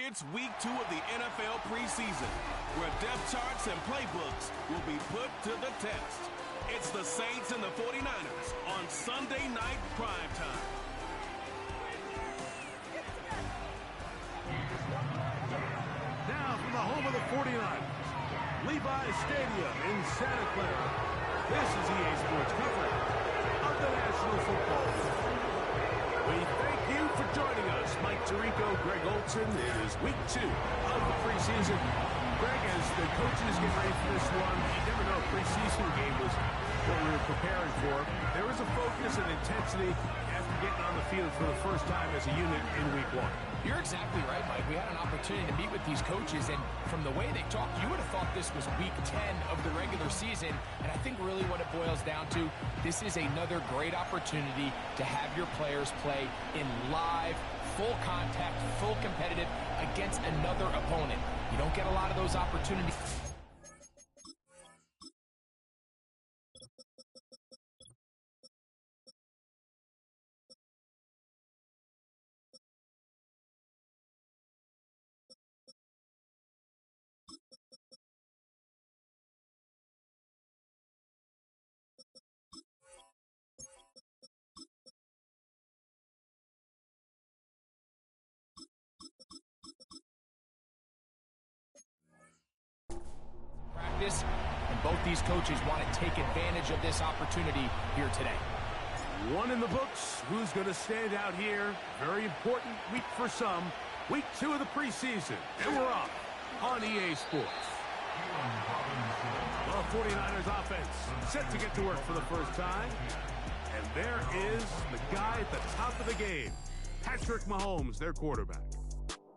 It's week 2 of the NFL preseason, where depth charts and playbooks will be put to the test. It's the Saints and the 49ers on Sunday night primetime. Now from the home of the 49ers, Levi's Stadium in Santa Clara, this is EA Sports coverage of the National Football League. We thank you for joining us. Mike Tirico, Greg Olson. It is week 2 of the preseason. Greg, as the coaches get ready for this one, you never know if preseason game was what we were preparing for. There is a focus and intensity after getting on the field for the first time as a unit in week 1. You're exactly right, Mike. We had an opportunity to meet with these coaches, and from the way they talked, you would have thought this was week 10 of the regular season. And I think really what it boils down to, this is another great opportunity to have your players play in live, full contact, full competitive against another opponent. You don't get a lot of those opportunities. And both these coaches want to take advantage of this opportunity here today. One in the books. Who's going to stand out here? Very important week for some. Week 2 of the preseason. And we're off on EA Sports. Well, 49ers offense set to get to work for the first time. And there is the guy at the top of the game, Patrick Mahomes, their quarterback.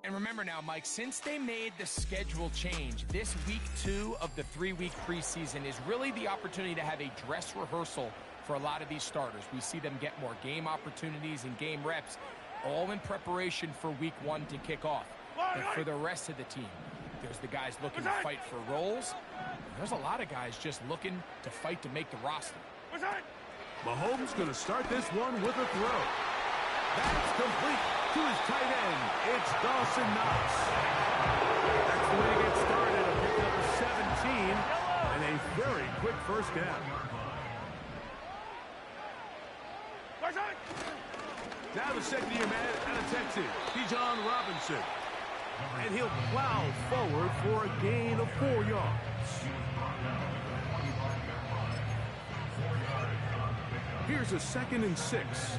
And remember now, Mike, since they made the schedule change, this week 2 of the 3-week preseason is really the opportunity to have a dress rehearsal for a lot of these starters. We see them get more game opportunities and game reps, all in preparation for week 1 to kick off. But for the rest of the team, there's the guys looking to fight for roles. There's a lot of guys just looking to fight to make the roster. Mahomes going to start this one with a throw. That's complete to his tight end. It's Dawson Knox. That's the way to get started. A pickup of 17 and a very quick first down. Now the second-year man out of Texas, Jawn Robinson. And he'll plow forward for a gain of 4 yards. Here's a 2nd and 6.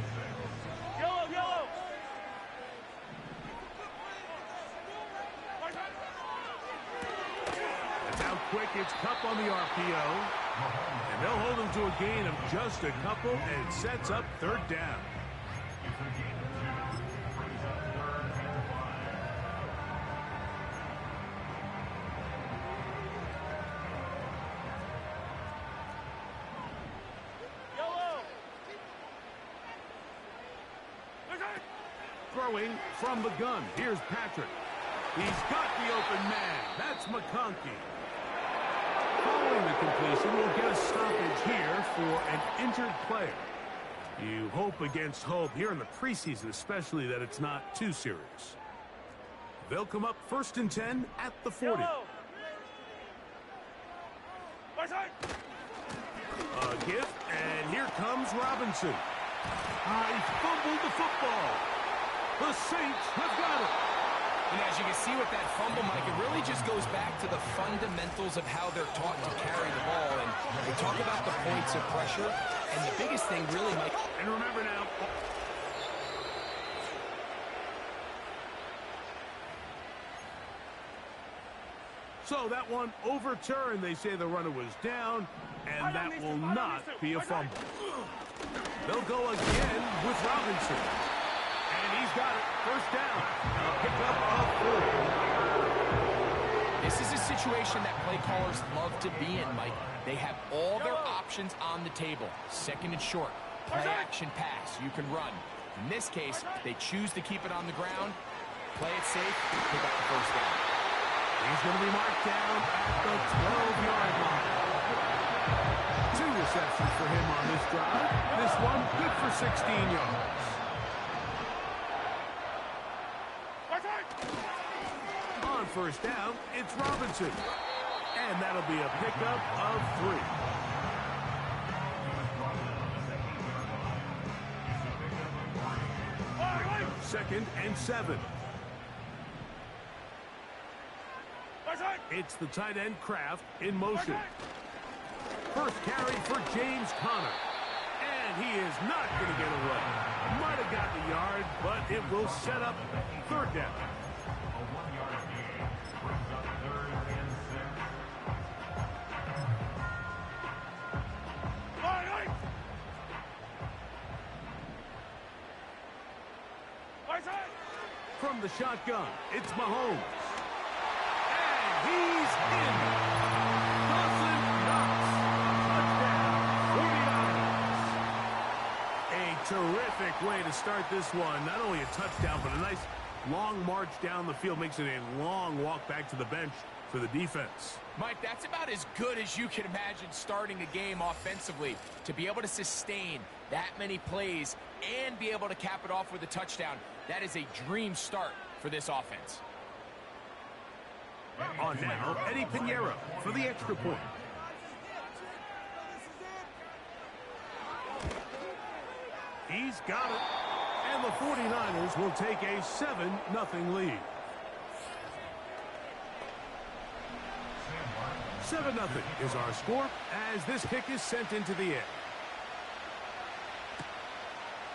Quick, it's Cup on the RPO, and they'll hold him to a gain of just a couple, and it sets up 3rd down. Throwing from the gun, here's Patrick. He's got the open man. That's McConkey. Following the completion, we'll get a stoppage here for an injured player. You hope against hope here in the preseason, especially that it's not too serious. They'll come up 1st and 10 at the 40. A gift, and here comes Robinson. He fumbled the football. The Saints have got it. And as you can see with that fumble, Mike, it really just goes back to the fundamentals of how they're taught to carry the ball. And they talk about the points of pressure. And the biggest thing really, Mike... And remember now... So that one overturned. They say the runner was down. And that will not be a fumble. They'll go again with Robinson. He's got it. First down. Pick up of 4. This is a situation that play callers love to be in, Mike. They have all their options on the table. 2nd and short. Play action pass. You can run. In this case, they choose to keep it on the ground. Play it safe. Pick up the first down. He's going to be marked down at the 12-yard line. 2 receptions for him on this drive. This one good for 16 yards. first down, it's Robinson. And that'll be a pickup of 3. Second and 7. It's the tight end Kraft in motion. First carry for James Conner. And he is not going to get away. Might have got the yard, but it will set up third down. From the shotgun, it's Mahomes. And he's in. Dawson Knox. Touchdown, 49ers. A terrific way to start this one. Not only a touchdown, but a nice long march down the field. Makes it a long walk back to the bench for the defense. Mike, that's about as good as you can imagine starting a game offensively. To be able to sustain that many plays and be able to cap it off with a touchdown, that is a dream start for this offense. On now, Eddie Pinheiro for the extra point. He's got it. And the 49ers will take a 7-0 lead. 7-0 is our score as this kick is sent into the air.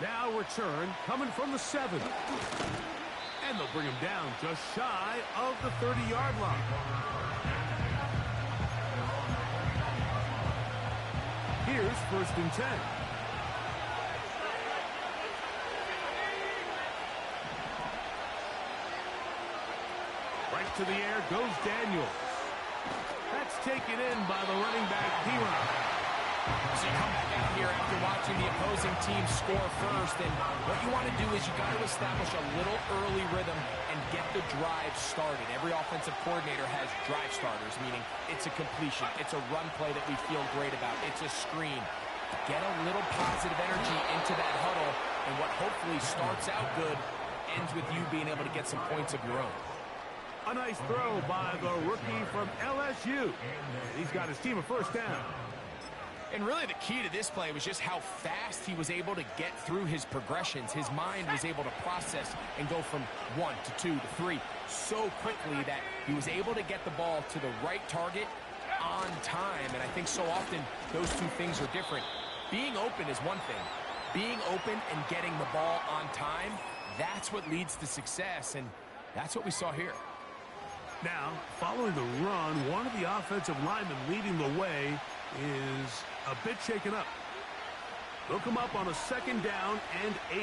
Now return coming from the 7. And they'll bring him down just shy of the 30-yard line. Here's first and 10. Right to the air goes Daniels. That's taken in by the running back, Jawn. So you come back out here after watching the opposing team score first, and what you want to do is you got to establish a little early rhythm and get the drive started. Every offensive coordinator has drive starters, meaning it's a completion, it's a run play that we feel great about, it's a screen. Get a little positive energy into that huddle, and what hopefully starts out good ends with you being able to get some points of your own. A nice throw by the rookie from LSU. He's got his team a first down. And really the key to this play was just how fast he was able to get through his progressions. His mind was able to process and go from 1 to 2 to 3 so quickly that he was able to get the ball to the right target on time. And I think so often those two things are different. Being open is one thing. Being open and getting the ball on time, that's what leads to success. And that's what we saw here. Now, following the run, one of the offensive linemen leading the way is a bit shaken up. They'll come up on a second down and 8.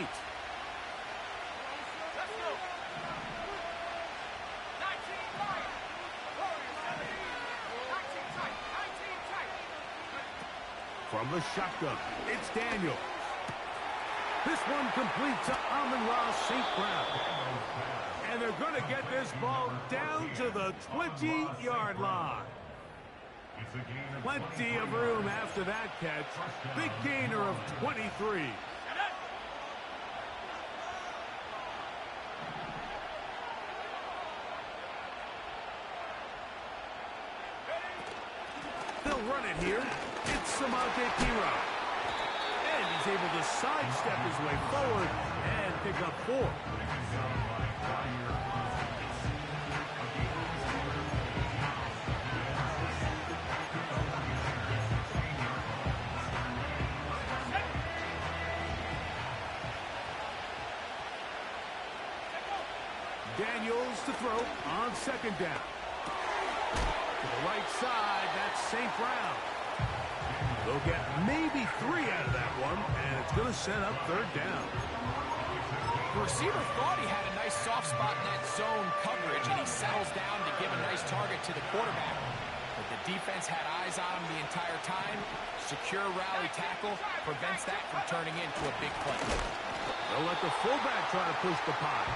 From the shotgun, it's Daniel. This one complete to Amon-Ra St. Brown. And they're going to get this ball down to the 20-yard line. Plenty of room after that catch. Big gainer of 23. They'll run it here. It's Samante Jawn. And he's able to sidestep his way forward and pick up 4. Daniels to throw on second down. To the right side, that's St. Brown. They'll get maybe 3 out of that one, and it's going to set up third down. The receiver thought he had a nice soft spot in that zone coverage, and he settles down to give a nice target to the quarterback. But the defense had eyes on him the entire time. Secure rally tackle prevents that from turning into a big play. They'll let the fullback try to push the pile.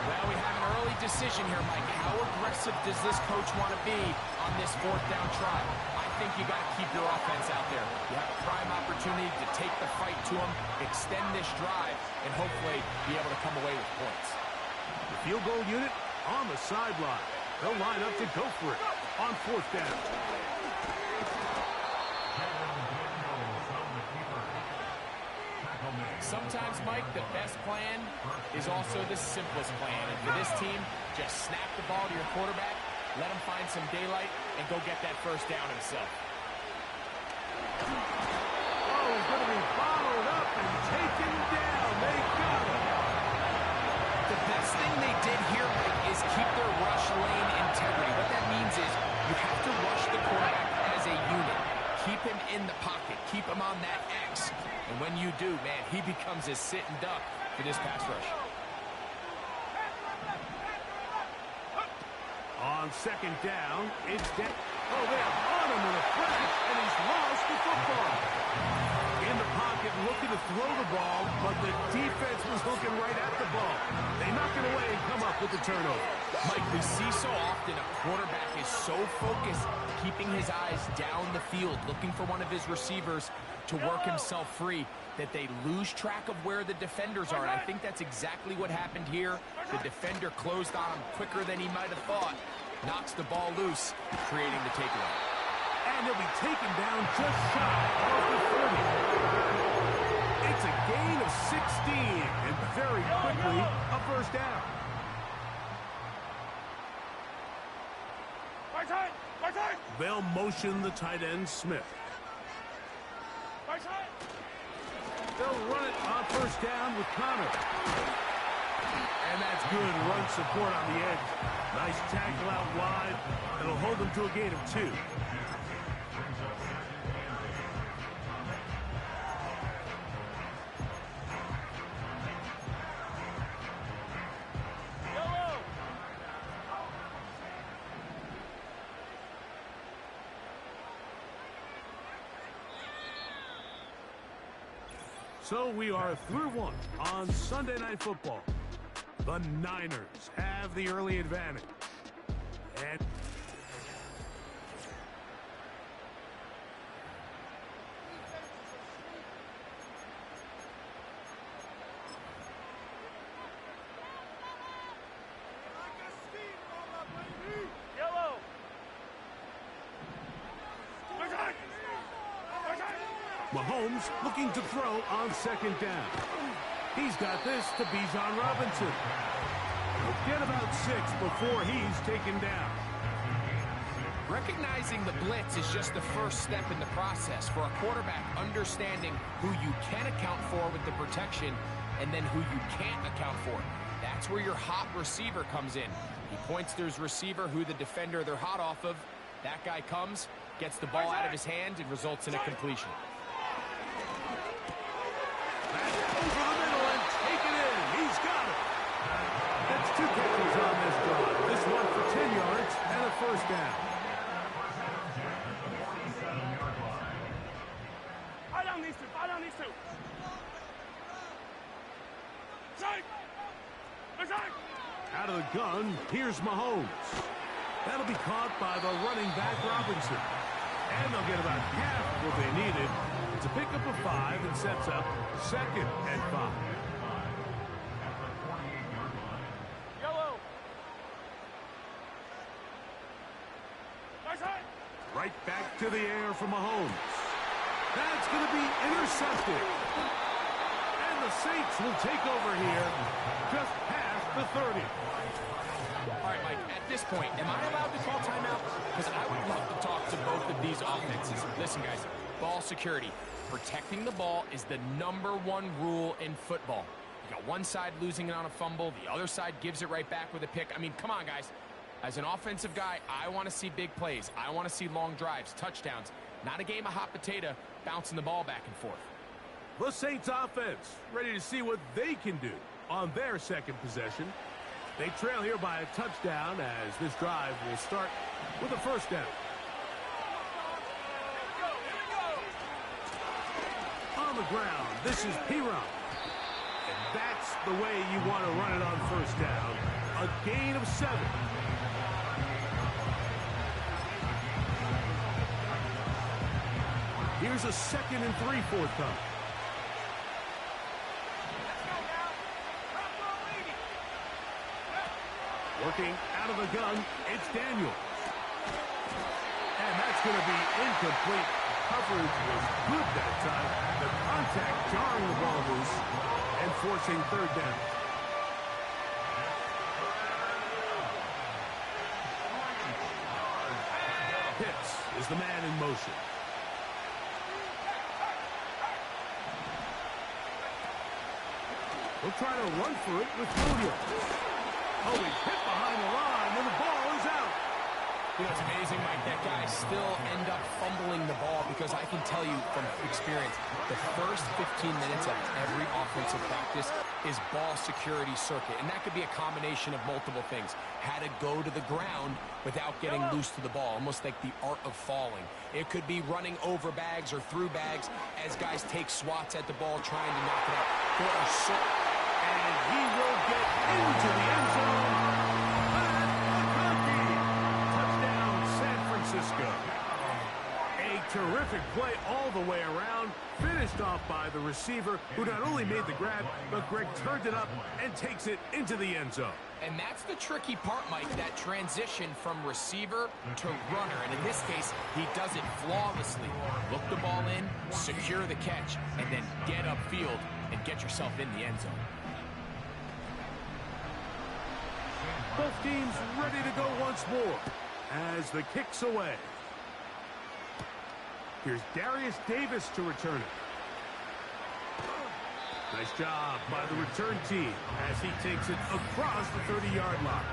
Well, we have an early decision here, Mike. How aggressive does this coach want to be on this fourth down try? I think you got to keep your offense out there. You have a prime opportunity to take the fight to them, extend this drive, and hopefully be able to come away with points. The field goal unit on the sideline. They'll line up to go for it on 4th down. Sometimes, Mike, the best plan is also the simplest plan. And for this team, just snap the ball to your quarterback, let him find some daylight, and go get that first down himself. Oh, he's going to be followed up and taken down. They got him. The best thing they did here, Mike, is keep their rush lane integrity. What that means is you have to rush the quarterback as a unit. Keep him in the pocket. Keep him on that X. And when you do, man, he becomes a sitting duck for this pass rush. On 2nd down, it's dead. Oh, they're on him with a flash, and he's lost the football. In the pocket, looking to throw the ball, but the defense was looking right at the ball. They knock it away and come up with the turnover. Mike, we see so often a quarterback is so focused, keeping his eyes down the field, looking for one of his receivers to work himself free, that they lose track of where the defenders are. And I think that's exactly what happened here. The defender closed on him quicker than he might have thought, knocks the ball loose, creating the takeaway. And he'll be taken down just shy of the 30. It's a gain of 16, and very quickly, a first down. They'll motion the tight end, Smith. They'll run it on 1st down with Connor. And that's good run support on the edge. Nice tackle out wide. It'll hold them to a gain of 2. So we are through 1 on Sunday Night Football. The Niners have the early advantage. And Mahomes looking to throw on 2nd down. He's got this to Jawn Robinson. He'll get about 6 before he's taken down. Recognizing the blitz is just the first step in the process for a quarterback, understanding who you can account for with the protection and then who you can't account for. That's where your hot receiver comes in. He points to his receiver, who the defender they're hot off of. That guy comes, gets the ball out of his hand, and results in a completion. Over the middle and take it in. He's got it. That's 2 catches on this drive. This one for 10 yards and a first down. Out of the gun, here's Mahomes. That'll be caught by the running back Robinson. And they'll get about half what they needed. It's a pickup of 5 and sets up 2nd and 5. Right back to the air for Mahomes. That's going to be intercepted. And the Saints will take over here just past the 30. All right, Mike, at this point, am I allowed to call timeout? Because I would love to talk to both of these offenses. Listen, guys, ball security. Protecting the ball is the #1 rule in football. You got one side losing it on a fumble. The other side gives it right back with a pick. I mean, come on, guys. As an offensive guy, I want to see big plays. I want to see long drives, touchdowns. Not a game of hot potato, bouncing the ball back and forth. The Saints offense ready to see what they can do on their 2nd possession. They trail here by a touchdown as this drive will start with a first down. On the ground, this is Piron. And that's the way you want to run it on first down. A gain of 7. Here's a 2nd and 3 forthcoming. Working out of the gun, it's Daniels. And that's going to be incomplete. Coverage was good that time. The contact jarring the ball loose and forcing third down. Pitts is the man in motion. He'll try to run for it with Williams. Oh, he's hit behind the line, and the ball is out. You know, it's amazing, Mike, that guys still end up fumbling the ball because I can tell you from experience, the first 15 minutes of every offensive practice is ball security circuit. And that could be a combination of multiple things. How to go to the ground without getting loose to the ball, almost like the art of falling. It could be running over bags or through bags as guys take swats at the ball trying to knock it out. There are so... And he will get into the end zone. A terrific play all the way around, finished off by the receiver, who not only made the grab, but Greg turned it up and takes it into the end zone. And that's the tricky part, Mike, that transition from receiver to runner. And in this case, he does it flawlessly. Look the ball in, secure the catch, and then get upfield and get yourself in the end zone. Both teams ready to go once more as the kick's away. Here's Darius Davis to return it. Nice job by the return team as he takes it across the 30-yard line.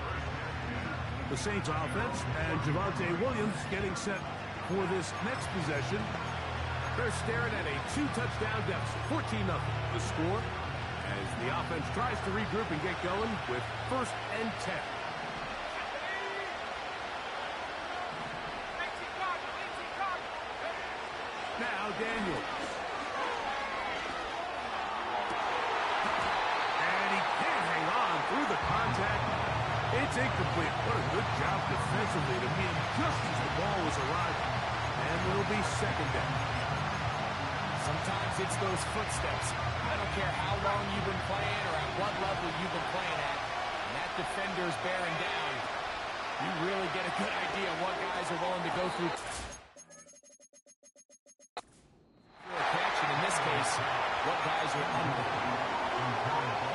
The Saints offense and Javonte Williams getting set for this next possession. They're staring at a 2-touchdown deficit, 14-0. The score as the offense tries to regroup and get going with 1st and 10. Now Daniels. And he can't hang on through the contact. It's incomplete. What a good job defensively to meet him just as the ball was arriving. And it'll be 2nd down. Sometimes it's those footsteps. I don't care how long you've been playing or at what level you've been playing at. And that defender's bearing down. You really get a good idea of what guys are willing to go through. What guys are under.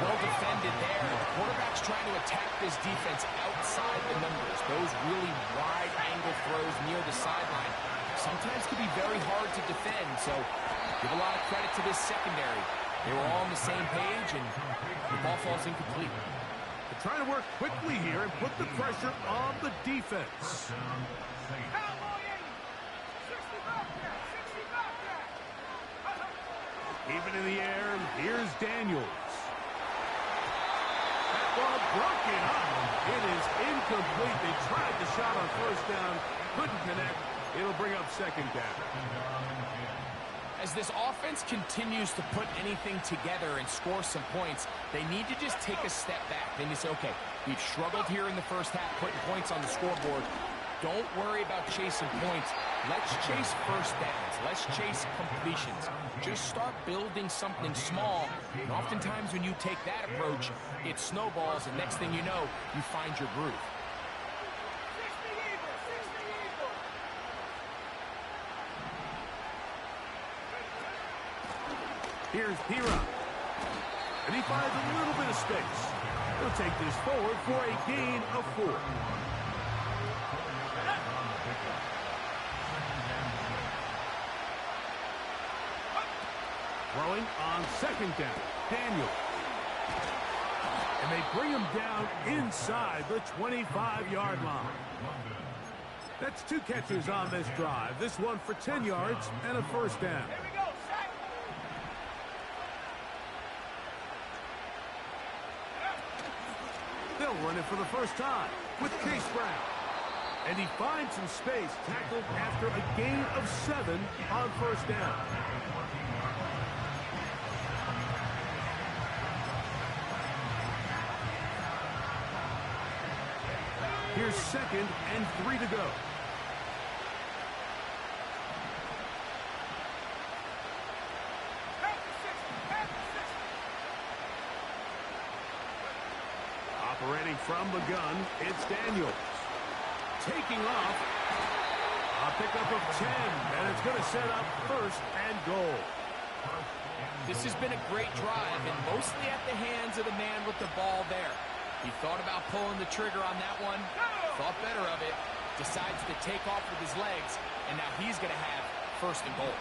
Well defended there. The quarterback's trying to attack this defense outside the numbers. Those really wide angle throws near the sideline sometimes can be very hard to defend. So give a lot of credit to this secondary. They were all on the same page, and the ball falls incomplete. They're trying to work quickly here and put the pressure on the defense. Even in the air, here's Daniels. That ball broken up. It is incomplete. They tried the shot on 1st down, couldn't connect. It'll bring up 2nd down. As this offense continues to put anything together and score some points, they need to just take a step back. They need to say, okay, we've struggled here in the first half, putting points on the scoreboard. Don't worry about chasing points. Let's chase 1st downs. Let's chase completions. Just start building something small. And oftentimes when you take that approach, it snowballs, and next thing you know, you find your groove. Here's Pira. And he finds a little bit of space. He'll take this forward for a gain of 4. Throwing on 2nd down, Daniel. And they bring him down inside the 25-yard line. That's 2 catches on this drive. This one for 10 yards and a 1st down. Here we go, Shaq. They'll run it for the first time with Chase Brown. And he finds some space, tackled after a gain of 7 on 1st down. Here's 2nd and 3 to go. Operating Ready from the gun, it's Daniels. Taking off. A pickup of 10, and it's going to set up first and goal. This has been a great drive, and mostly at the hands of the man with the ball there. He thought about pulling the trigger on that one, thought better of it, decides to take off with his legs, and now he's going to have first and goal.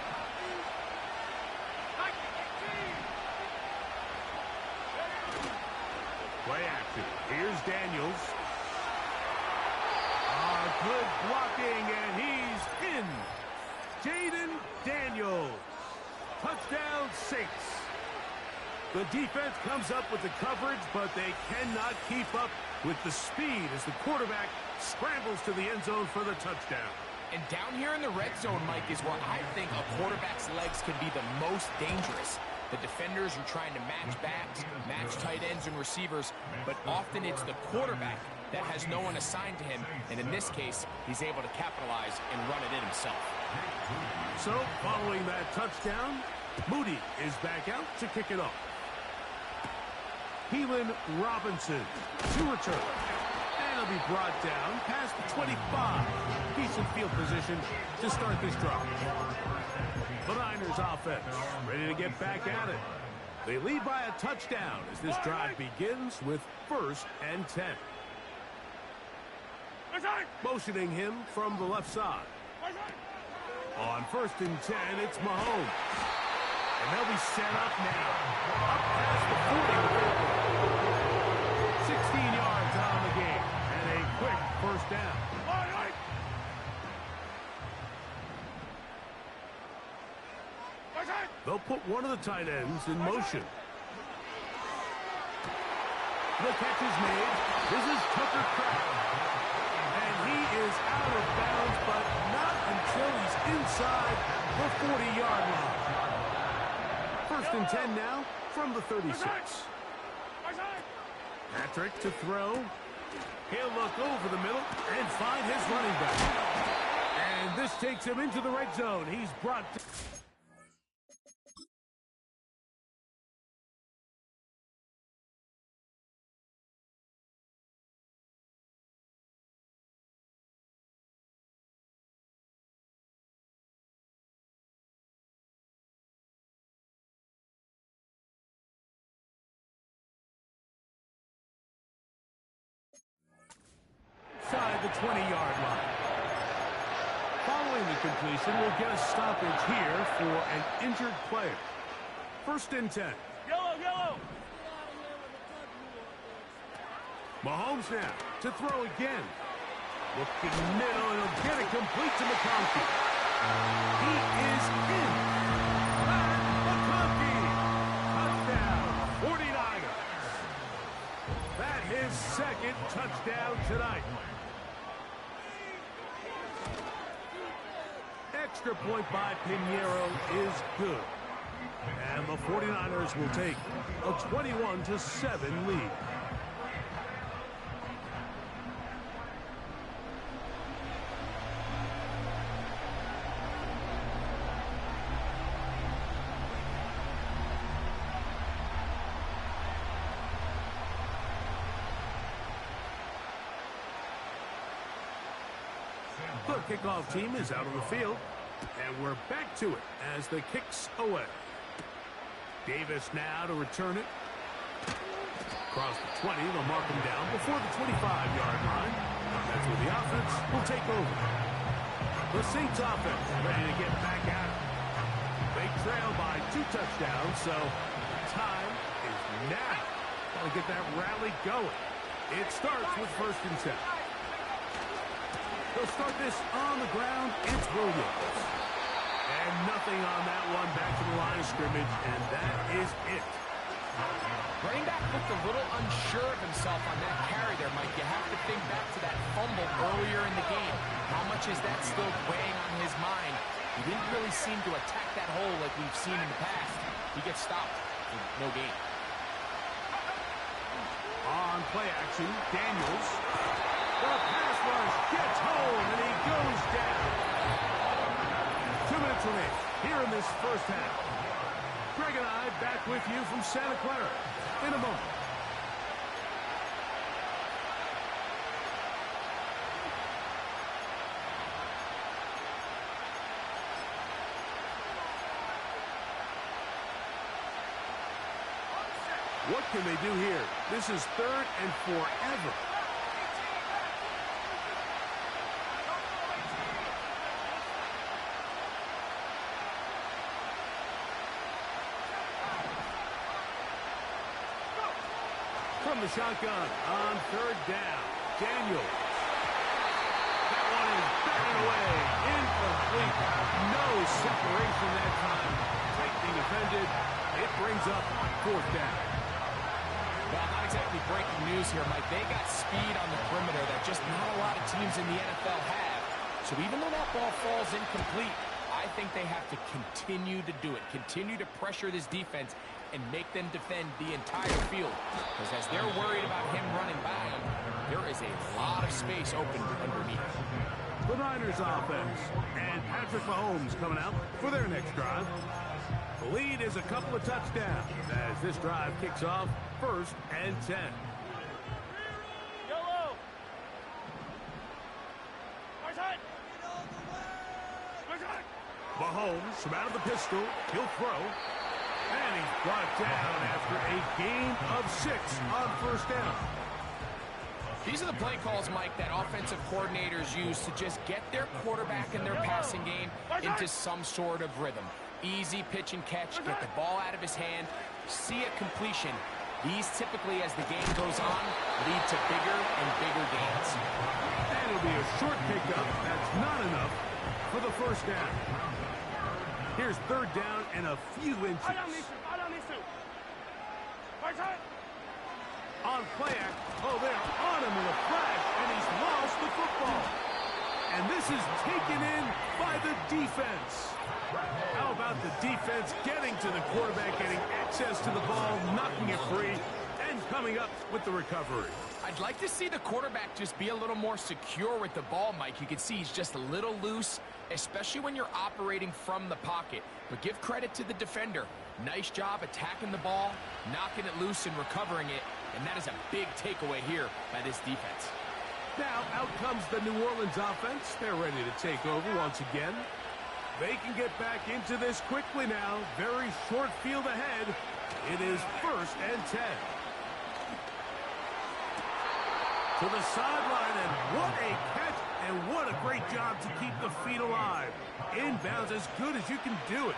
Play action. Here's Daniels. Good blocking, and he's in. Jaden Daniels. Touchdown Saints. The defense comes up with the coverage, but they cannot keep up with the speed as the quarterback scrambles to the end zone for the touchdown. And down here in the red zone, Mike, is where I think a quarterback's legs can be the most dangerous. The defenders are trying to match backs, match tight ends and receivers, but often it's the quarterback that has no one assigned to him, and in this case, he's able to capitalize and run it in himself. So, following that touchdown, Moody is back out to kick it off. Keelan Robinson to return. And he'll be brought down past the 25. Decent field position to start this drive. The Niners offense ready to get back at it. They lead by a touchdown as this drive begins with first and 10. Motioning him from the left side. On first and 10, it's Mahomes. And they'll be set up now. Up past the 40. 16 yards on the game. And a quick first down. They'll put one of the tight ends in motion. The catch is made. This is Tucker Kraft. And he is out of bounds, but not until he's inside the 40-yard line. First and 10 now from the 36. Patrick to throw. He'll look over the middle and find his running back. And this takes him into the red zone. He's brought to... the 20-yard line. Following the completion, we'll get a stoppage here for an injured player. First and 10. Yellow. Mahomes now to throw again. Looking middle, and he'll get it complete to McConkey. He is in. McConkey. Touchdown, 49ers. That his second touchdown tonight. Extra point by Pinheiro is good. And the 49ers will take a 21-7 lead. The kickoff team is out on the field. And we're back to it as the kick's away. Davis now to return it. Across the 20, they'll mark him down before the 25-yard line. That's where the offense will take over. The Saints offense ready to get back at it. They trail by 2 touchdowns, so time is now. Got to get that rally going. It starts with first and 10. They'll start this on the ground. It's Williams. And nothing on that one. Back to the line of scrimmage, and that is it. Running back looked a little unsure of himself on that carry there, Mike. You have to think back to that fumble earlier in the game. How much is that still weighing on his mind? He didn't really seem to attack that hole like we've seen in the past. He gets stopped for no gain. On play action, Daniels. The pass rush gets home, and he goes down. 2 minutes remaining here in this first half. Greg and I back with you from Santa Clara in a moment. What can they do here? This is 3rd and forever. From the shotgun on 3rd down. Daniels. That one is batted away. Incomplete. No separation that time. Tightly defended. It brings up 4th down. Well, not exactly breaking news here, Mike. They got speed on the perimeter that just not a lot of teams in the NFL have. So even though that ball falls incomplete, I think they have to continue to do it. Continue to pressure this defense and make them defend the entire field. Because as they're worried about him running by, there is a lot of space open underneath. The Niners offense. And Patrick Mahomes coming out for their next drive. The lead is a couple of touchdowns as this drive kicks off 1st and 10. Mahomes from out of the pistol. He'll throw. And he's brought down after a gain of 6 on 1st down. These are the play calls, Mike, that offensive coordinators use to just get their quarterback and their passing game into some sort of rhythm. Easy pitch and catch, get the ball out of his hand, see a completion. These typically, as the game goes on, lead to bigger and bigger gains. And it'll be a short pickup. That's not enough for the 1st down. Here's 3rd down and a few inches. On play act. Oh, they're on him with a flash, and he's lost the football. And this is taken in by the defense. How about the defense getting to the quarterback, getting access to the ball, knocking it free, and coming up with the recovery? I'd like to see the quarterback just be a little more secure with the ball, Mike. You can see he's just a little loose, especially when you're operating from the pocket. But give credit to the defender. Nice job attacking the ball, knocking it loose and recovering it. And that is a big takeaway here by this defense. Now out comes the New Orleans offense. They're ready to take over once again. They can get back into this quickly now. Very short field ahead. It is 1st and 10. To the sideline, and what a catch, and what a great job to keep the feet alive. Inbounds as good as you can do it.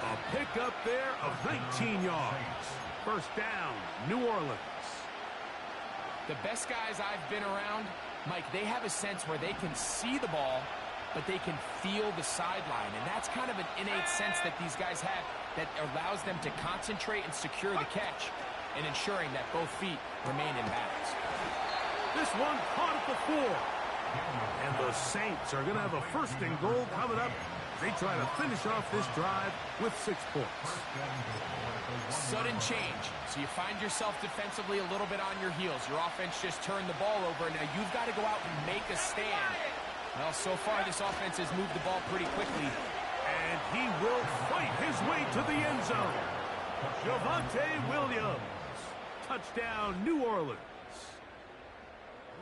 A pickup there of 19 yards. 1st down, New Orleans. The best guys I've been around, Mike, they have a sense where they can see the ball, but they can feel the sideline. And that's kind of an innate sense that these guys have that allows them to concentrate and secure the catch and ensuring that both feet remain in balance. This one caught at the 4. And the Saints are going to have a 1st and goal coming up. They try to finish off this drive with 6 points. Sudden change. So you find yourself defensively a little bit on your heels. Your offense just turned the ball over. Now you've got to go out and make a stand. Well, so far this offense has moved the ball pretty quickly. And he will fight his way to the end zone. Javonte Williams. Touchdown, New Orleans.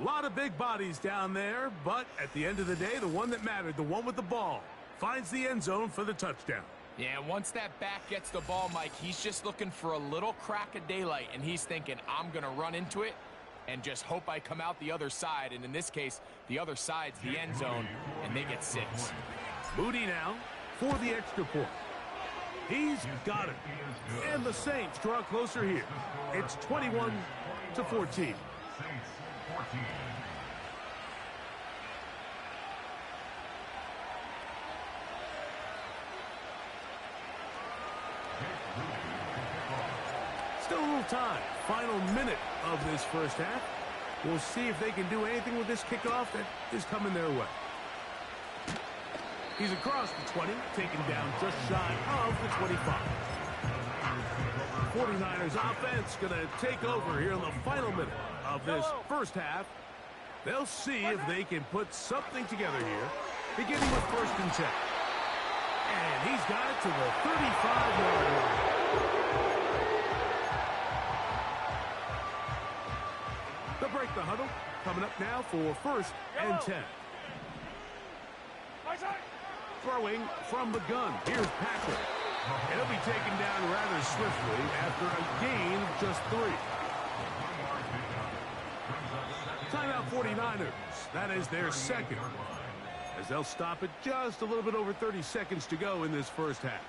A lot of big bodies down there, but at the end of the day, the one that mattered, the one with the ball, finds the end zone for the touchdown. Yeah, once that back gets the ball, Mike, he's just looking for a little crack of daylight, and he's thinking, I'm going to run into it and just hope I come out the other side. And in this case, the other side's the end zone, and they get 6. Moody now for the extra point. He's got it. And the Saints draw closer here. It's 21-14. Still a little time. Final minute of this 1st half. We'll see if they can do anything with this kickoff that is coming their way. He's across the 20, taken down just shy of the 25. 49ers offense going to take over here in the final minute of this 1st half. They'll see if they can put something together here, beginning with 1st and 10. And he's got it to the 35-yard line. They'll break the huddle. Coming up now for 1st and 10. Throwing from the gun. Here's Patrick. It'll be taken down rather swiftly after a gain of just 3. Timeout 49ers. That is their second, as they'll stop it just a little bit over 30 seconds to go in this first half.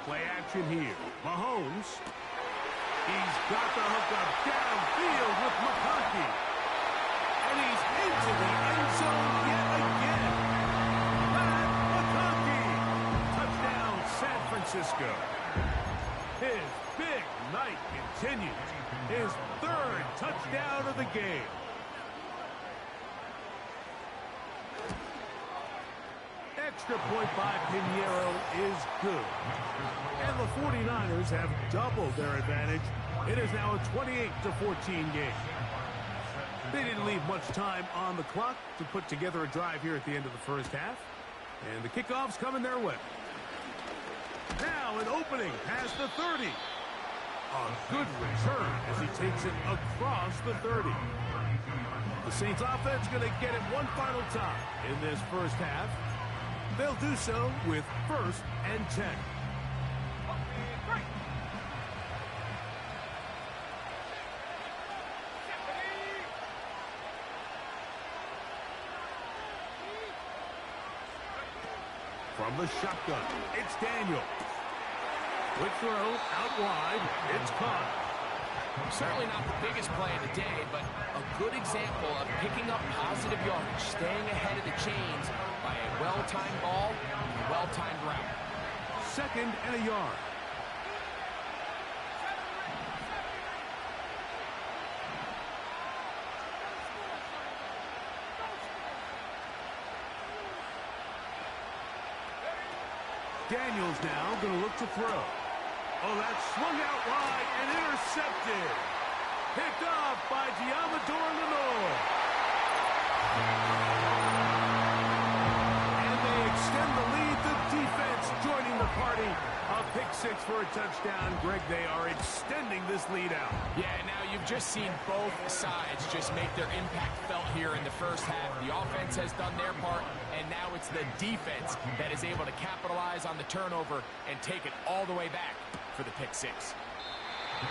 Play action here. Mahomes. He's got the hook up downfield with McConkey. And he's into the end zone yet again. Pat McConkey. Touchdown, San Francisco. His big night continues. His 3rd touchdown of the game. Extra point by Pinheiro is good. And the 49ers have doubled their advantage. It is now a 28-14 game. They didn't leave much time on the clock to put together a drive here at the end of the first half. And the kickoff's coming their way. Now an opening past the 30. A good return as he takes it across the 30. The Saints offense going to get it one final time in this first half. They'll do so with 1st and 10. From the shotgun, it's Daniels. Quick throw, out wide, it's caught. Certainly not the biggest play of the day, but a good example of picking up positive yardage, staying ahead of the chains by a well-timed ball and a well-timed route. 2nd and a yard. Daniels now going to look to throw. Oh, that's swung out wide and intercepted. Picked off by Diamador Lenore. And they extend the lead. The defense joining the party. A pick 6 for a touchdown. Greg, they are extending this lead out. Yeah, now you've just seen both sides just make their impact felt here in the first half. The offense has done their part, and now it's the defense that is able to capitalize on the turnover and take it all the way back for the pick 6.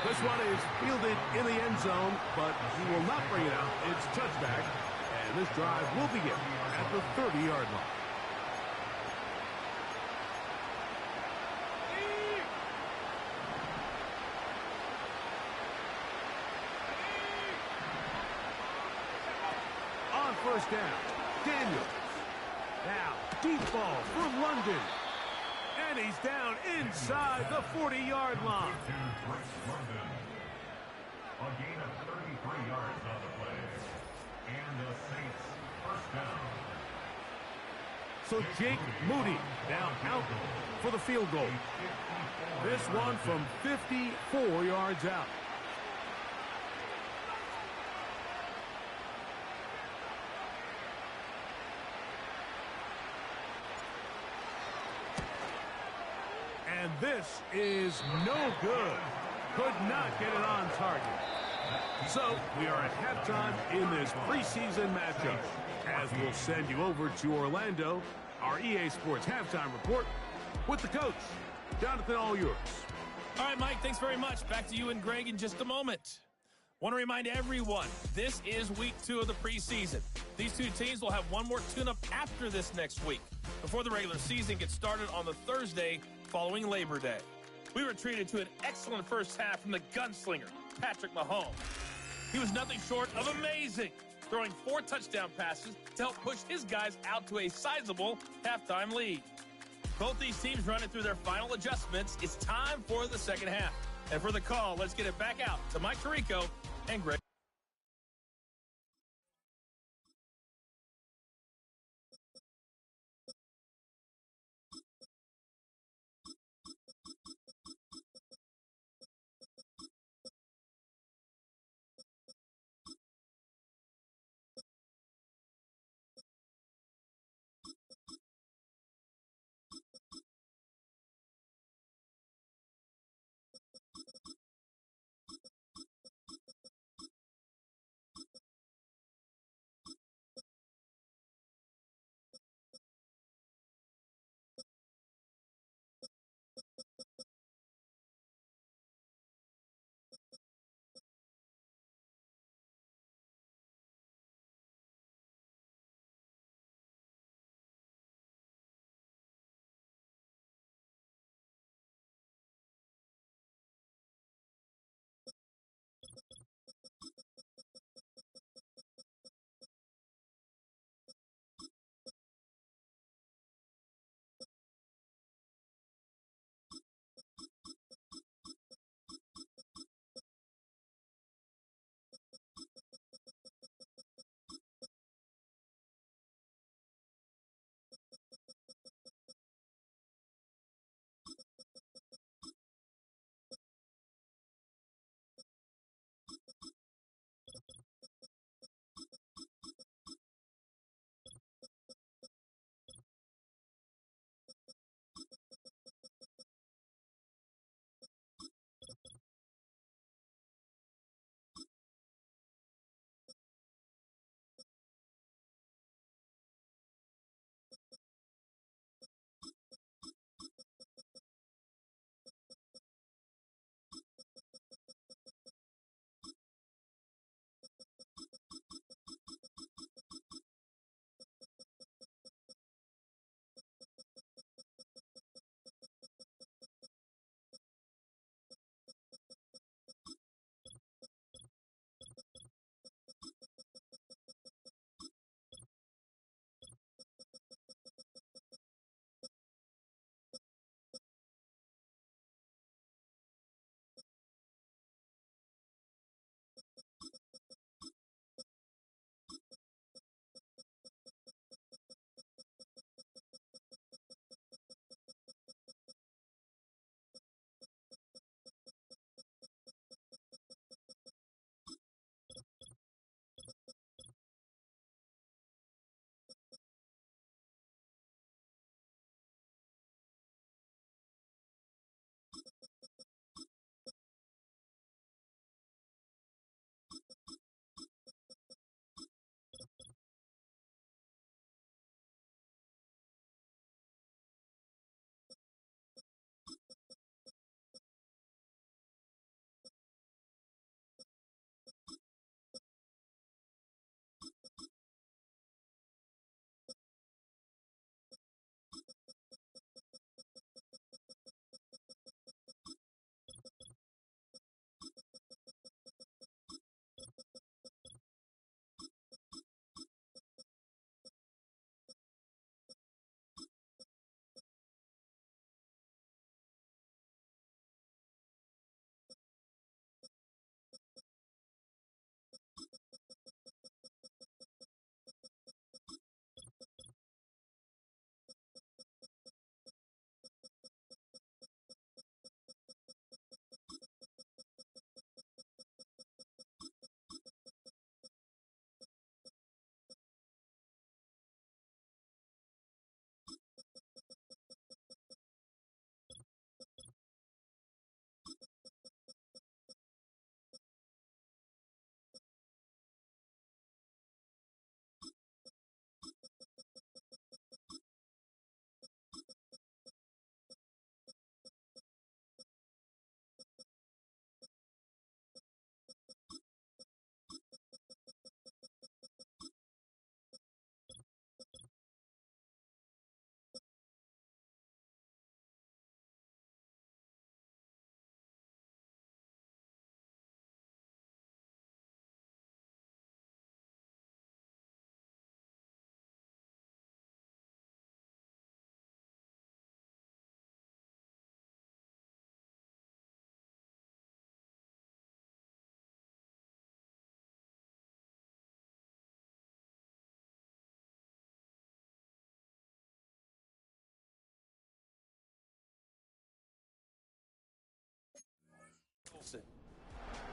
This one is fielded in the end zone, but he will not bring it out. It's touchback, and this drive will begin at the 30-yard line. On first down, Daniels. Now, deep ball for London. And he's down inside the 40-yard line. A gain of 33 yards on the play. And the Saints first down. So Jake Moody now out for the field goal. This one from 54 yards out. And this is no good. Could not get it on target. So we are at halftime in this preseason matchup. As we'll send you over to Orlando, our EA Sports halftime report with the coach. Jonathan, all yours. All right, Mike, thanks very much. Back to you and Greg in just a moment. Want to remind everyone, this is week 2 of the preseason. These two teams will have one more tune-up after this next week, before the regular season gets started on the Thursday following Labor Day. We were treated to an excellent first half from the gunslinger, Patrick Mahomes. He was nothing short of amazing, throwing 4 touchdown passes to help push his guys out to a sizable halftime lead. Both these teams running through their final adjustments. It's time for the second half. And for the call, let's get it back out to Mike Tirico and Greg.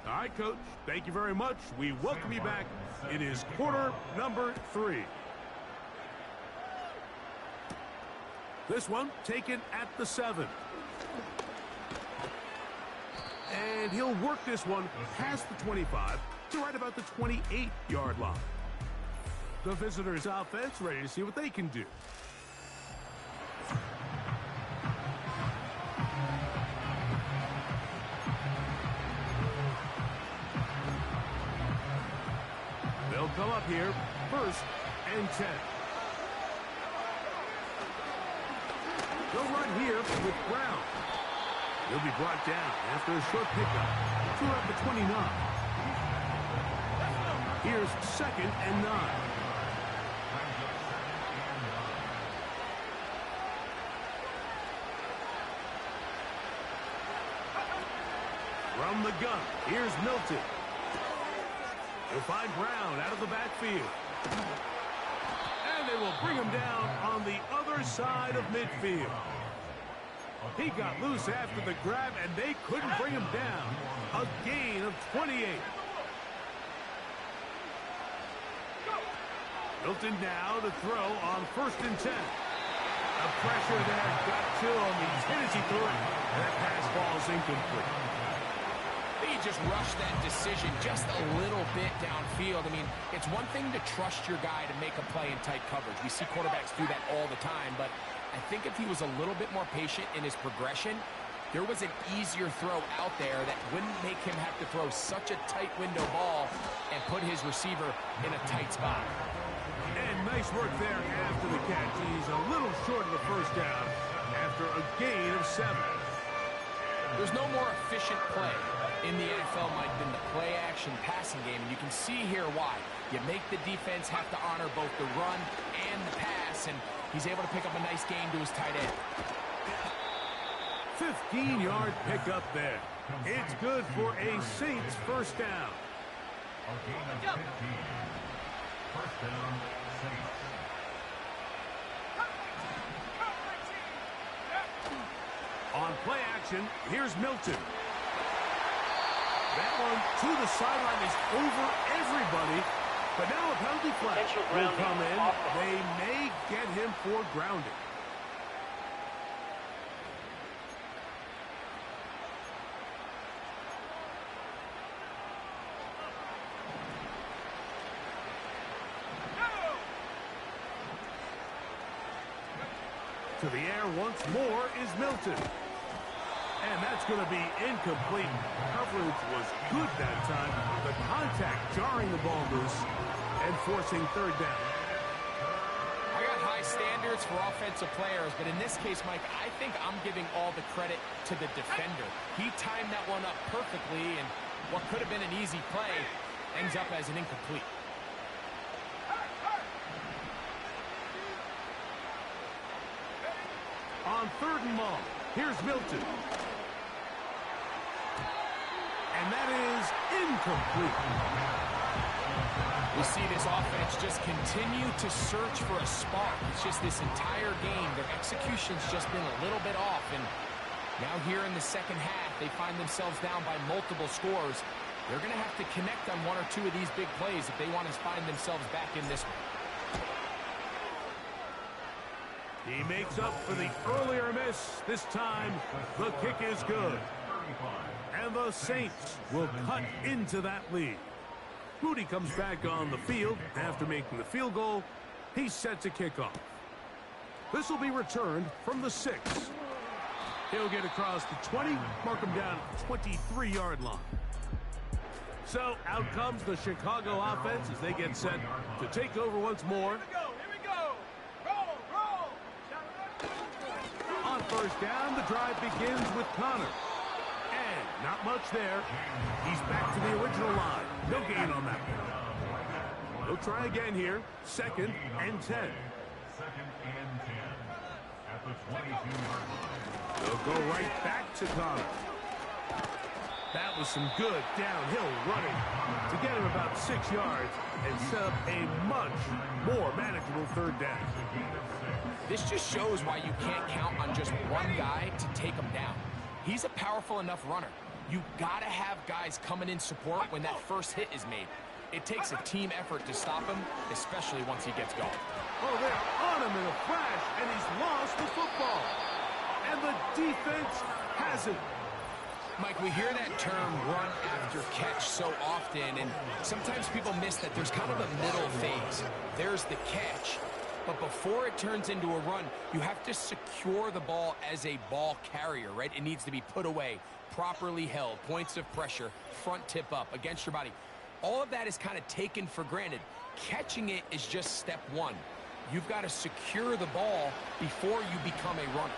All right, Coach. Thank you very much. We welcome you back. It is quarter number 3. This one taken at the 7. And he'll work this one past the 25 to right about the 28-yard line. The visitors' offense ready to see what they can do. They'll come up here, 1st and 10. They'll run here with Brown. He'll be brought down after a short pickup to at the 29. Here's 2nd and 9. From the gun, here's Milton. He'll find Brown out of the backfield. And they will bring him down on the other side of midfield. He got loose after the grab, and they couldn't bring him down. A gain of 28. Milton now to throw on 1st and 10. The pressure there got to him. He's hit as he threw it. That pass ball's incomplete. He just rushed that decision just a little bit downfield. I mean, it's one thing to trust your guy to make a play in tight coverage. We see quarterbacks do that all the time, but I think if he was a little bit more patient in his progression, there was an easier throw out there that wouldn't make him have to throw such a tight window ball and put his receiver in a tight spot. And nice work there after the catch. He's a little short of the 1st down after a gain of 7. There's no more efficient play in the NFL, Mike, than the play-action passing game, and you can see here why. You make the defense have to honor both the run and the pass, and he's able to pick up a nice gain to his tight end. 15-yard pickup there. It's good for a Saints 1st down. A gain of 15. 1st down, Saints. On play action, here's Milton. That one to the sideline is over everybody. But now a penalty flag will come in. They may get him for grounding. To the air once more is Milton. And that's going to be incomplete. Coverage was good that time. The contact jarring the ball loose and forcing 3rd down. I got high standards for offensive players, but in this case, Mike, I think I'm giving all the credit to the defender. He timed that one up perfectly, and what could have been an easy play ends up as an incomplete. On 3rd and long, here's Milton. And that is incomplete. We see this offense just continue to search for a spark. It's just this entire game, their execution's just been a little bit off. And now here in the 2nd half, they find themselves down by multiple scores. They're going to have to connect on 1 or 2 of these big plays if they want to find themselves back in this one. He makes up for the earlier miss. This time, the kick is good. And the Saints will cut into that lead. Rudy comes back on the field after making the field goal. He's set to kick off. This will be returned from the 6. He'll get across the 20, mark him down at the 23-yard line. So out comes the Chicago offense as they get set to take over once more. On 1st down, the drive begins with Connor. And not much there. He's back to the original line. No gain on that one. He'll try again here. 2nd and 10. 2nd and 10. At the 22-yard line. They'll go right back to Connor. That was some good downhill running to get him about 6 yards and set up a much more manageable 3rd down. This just shows why you can't count on just one guy to take him down. He's a powerful enough runner. You got to have guys coming in support when that first hit is made. It takes a team effort to stop him, especially once he gets going. Oh, they're on him in a flash, and he's lost the football. And the defense has it. Mike, we hear that term run after catch so often, and sometimes people miss that there's kind of a middle phase. There's the catch, but before it turns into a run, you have to secure the ball as a ball carrier, right? It needs to be put away, properly held, points of pressure, front tip up against your body. All of that is kind of taken for granted. Catching it is just step one. You've got to secure the ball before you become a runner.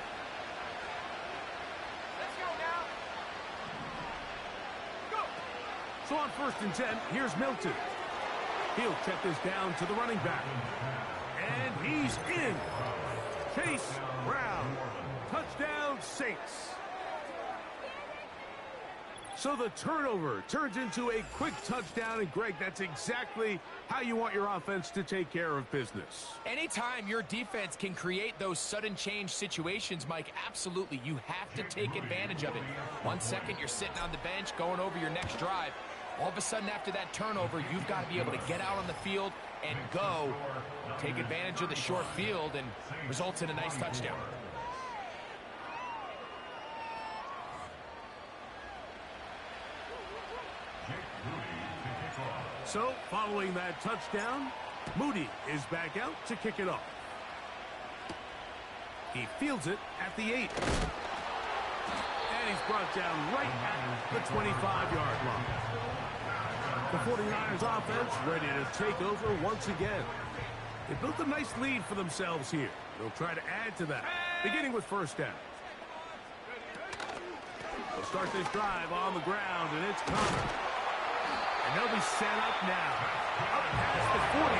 So on 1st and 10, here's Milton. He'll check this down to the running back. And he's in. Chase Brown. Touchdown, Saints. So the turnover turns into a quick touchdown, and Greg, that's exactly how you want your offense to take care of business. Anytime your defense can create those sudden change situations, Mike, absolutely, you have to take advantage of it. 1 second, you're sitting on the bench, going over your next drive. All of a sudden, after that turnover, you've got to be able to get out on the field and go, take advantage of the short field, and results in a nice touchdown. So, following that touchdown, Moody is back out to kick it off. He fields it at the 8. And he's brought down right at the 25-yard line. The 49ers offense ready to take over once again. They built a nice lead for themselves here. They'll try to add to that, beginning with 1st down. They'll start this drive on the ground, and it's Connor. And they'll be set up now. Up past the 40.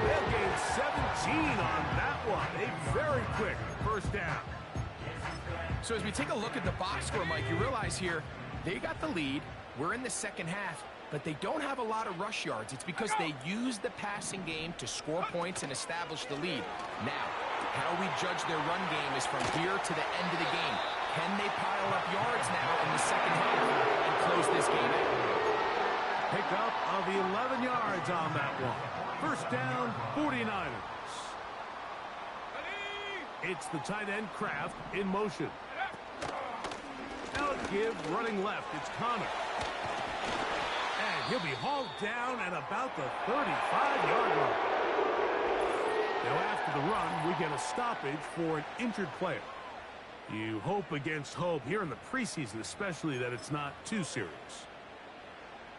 They'll gain 17 on that one. A very quick 1st down. So as we take a look at the box score, Mike, you realize here, they got the lead. We're in the second half, but they don't have a lot of rush yards. It's because they use the passing game to score points and establish the lead. Now, how we judge their run game is from here to the end of the game. Can they pile up yards now in the second half and close this game out? Pickup of 11 yards on that one. 1st down, 49ers. It's the tight end Kraft in motion. Now give running left. It's Connor. And he'll be hauled down at about the 35-yard line. Now after the run, we get a stoppage for an injured player. You hope against hope here in the preseason, especially that it's not too serious.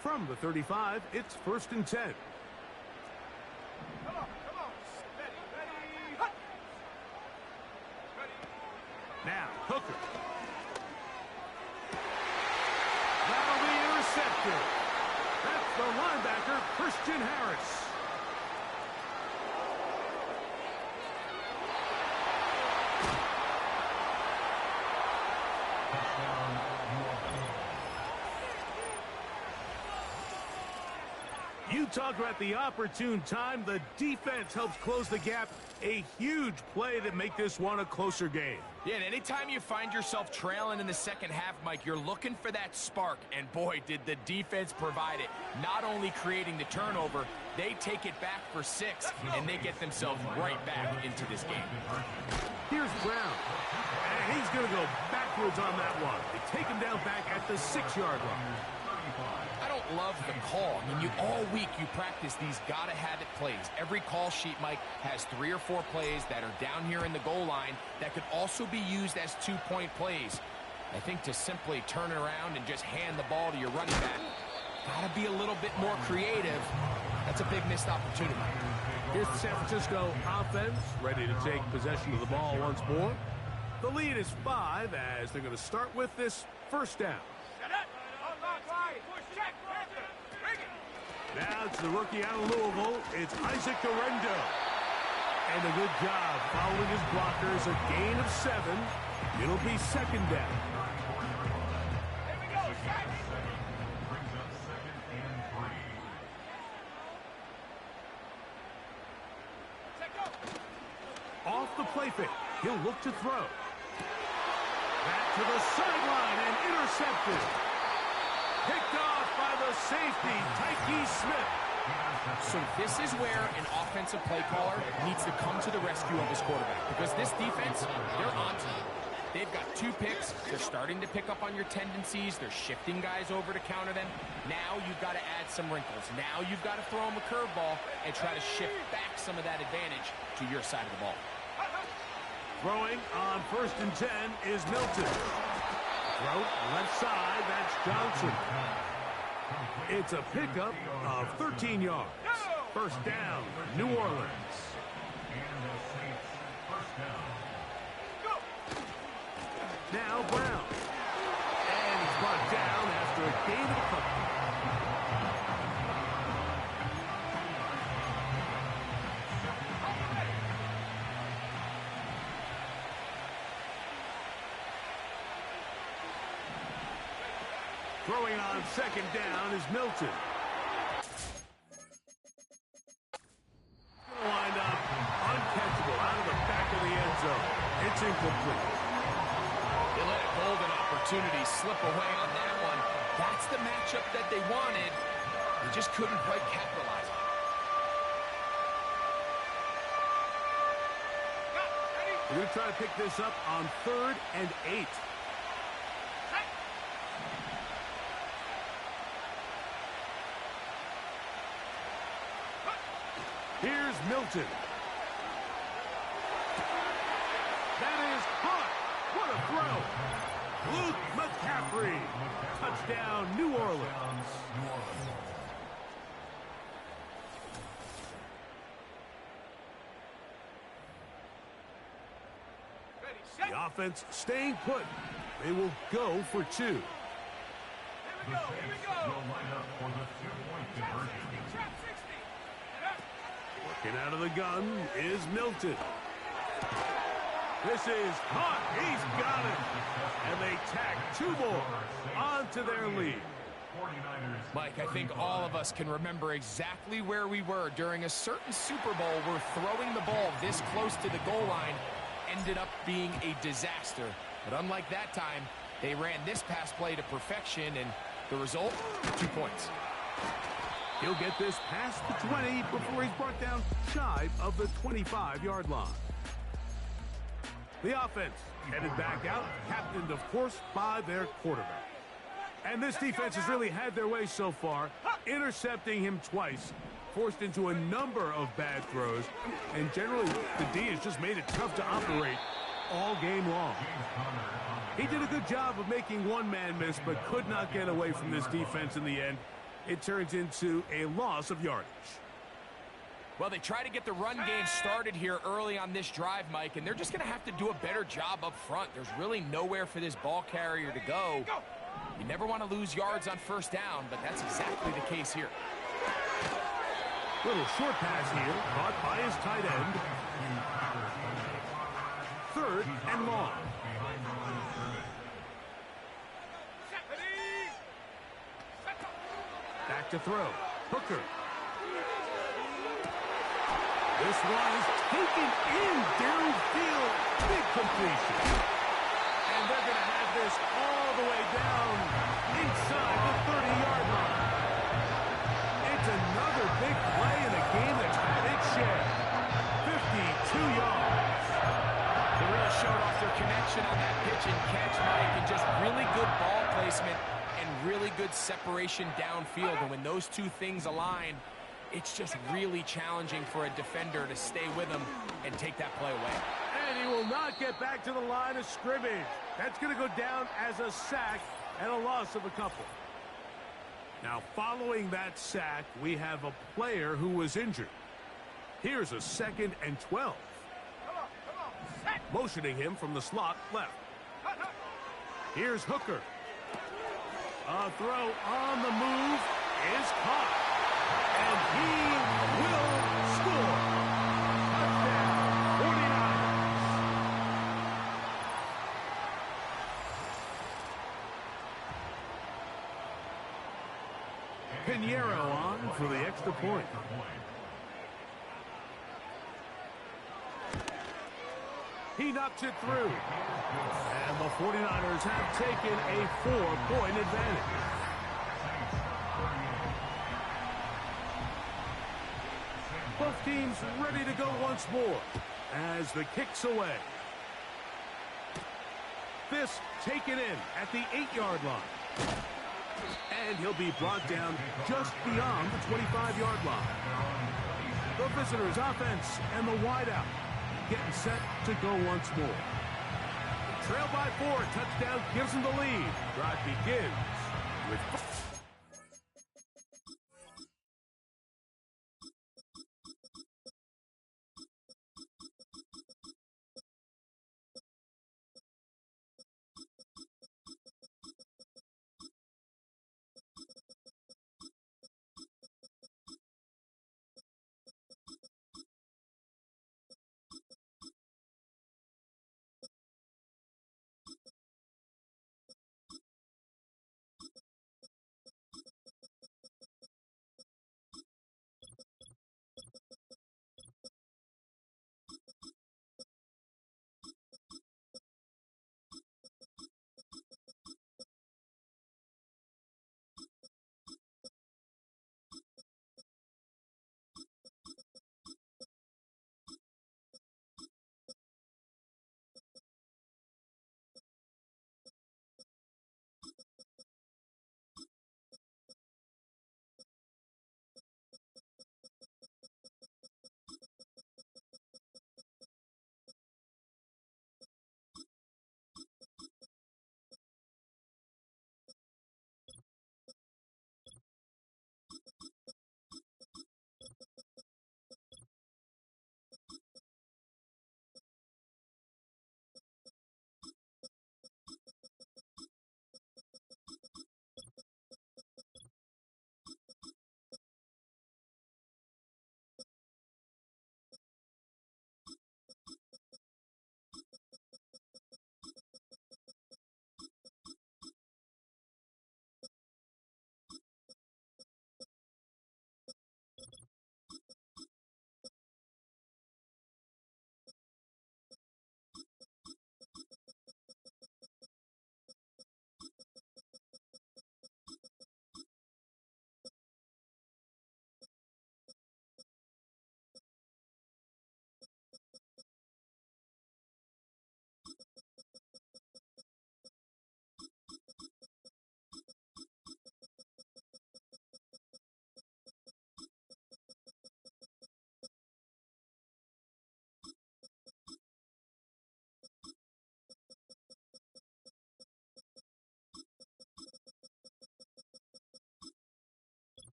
From the 35, it's 1st and 10. Now, Hooker. That'll be intercepted. That's the linebacker, Christian Harris. You talk about the opportune time. The defense helps close the gap. A huge play to make this one a closer game. Yeah, and anytime you find yourself trailing in the second half, Mike, you're looking for that spark. And boy, did the defense provide it. Not only creating the turnover, they take it back for 6, and they get themselves right back into this game. Here's Brown. And he's going to go backwards on that one. They take him down back at the 6-yard line. I don't love the call. I mean, all week you practice these gotta-have-it plays. Every call sheet, Mike, has 3 or 4 plays that are down here in the goal line that could also be used as 2-point plays. I think to simply turn around and just hand the ball to your running back, gotta be a little bit more creative. That's a big missed opportunity. Here's the San Francisco offense, ready to take possession of the ball once more. The lead is 5 as they're going to start with this 1st down. Now it's the rookie out of Louisville. It's Isaac Guerrero. And a good job following his blockers. A gain of 7. It'll be 2nd down. Here we go. Brings up 2nd and 3. Off the play fake. He'll look to throw. Back to the sideline and intercepted. Picked off by the safety, Tyke Smith. So this is where an offensive play caller needs to come to the rescue of his quarterback, because this defense, they're on to him. They've got 2 picks. They're starting to pick up on your tendencies. They're shifting guys over to counter them. Now you've got to add some wrinkles. Now you've got to throw them a curveball and try to shift back some of that advantage to your side of the ball. Throwing on 1st and 10 is Milton. Throw left side, that's Johnson. It's a pickup of 13 yards. First down, New Orleans. And the Saints first down. Now Brown. And he's brought down after a gain of a couple. Throwing on 2nd down is Milton. Going to wind up uncatchable out of the back of the end zone. It's incomplete. They let a golden opportunity slip away on that one. That's the matchup that they wanted. They just couldn't quite capitalize on it. We're going to try to pick this up on 3rd and 8. Here's Milton. That is caught. What a throw. Luke McCaffrey. Touchdown, New Orleans. The offense staying put. They will go for 2. The Saints will line up for the 2-point conversion. Working out of the gun is Milton. This is caught. He's got it. And they tack 2 more onto their lead. Mike, I think all of us can remember exactly where we were during a certain Super Bowl where throwing the ball this close to the goal line ended up being a disaster. But unlike that time, they ran this pass play to perfection, and the result, 2 points. He'll get this past the 20 before he's brought down shy of the 25-yard line. The offense headed back out, captained, of course, by their quarterback. And this defense has really had their way so far, intercepting him twice, forced into a number of bad throws, and generally the D has just made it tough to operate all game long. He did a good job of making one man miss, but could not get away from this defense in the end. It turns into a loss of yardage. Well, they try to get the run game started here early on this drive, Mike, and they're just going to have to do a better job up front. There's really nowhere for this ball carrier to go. You never want to lose yards on 1st down, but that's exactly the case here. Little short pass here, caught by his tight end. 3rd and long. Back to throw. Hooker. This one is taken in downfield. Big completion. And they're going to have this all the way down inside the 30-yard line. It's another big play in a game that's had its share. 52 yards. They really showed off their connection on that pitch and catch, Mike, and just really good ball placement and really good separation downfield. And when those 2 things align, it's just really challenging for a defender to stay with him and take that play away. And he will not get back to the line of scrimmage. That's going to go down as a sack and a loss of a couple. Now, following that sack, we have a player who was injured. Here's a 2nd and 12. Motioning him from the slot left. Here's Hooker. A throw on the move is caught. And he will score. Touchdown, 49ers. Pinheiro on for the extra point. He knocks it through. And the 49ers have taken a 4-point advantage. Both teams ready to go once more as the kick's away. This taken in at the 8-yard line. And he'll be brought down just beyond the 25-yard line. The visitors' offense and the wideout getting set to go once more. Trail by 4, touchdown gives them the lead. Drive begins with...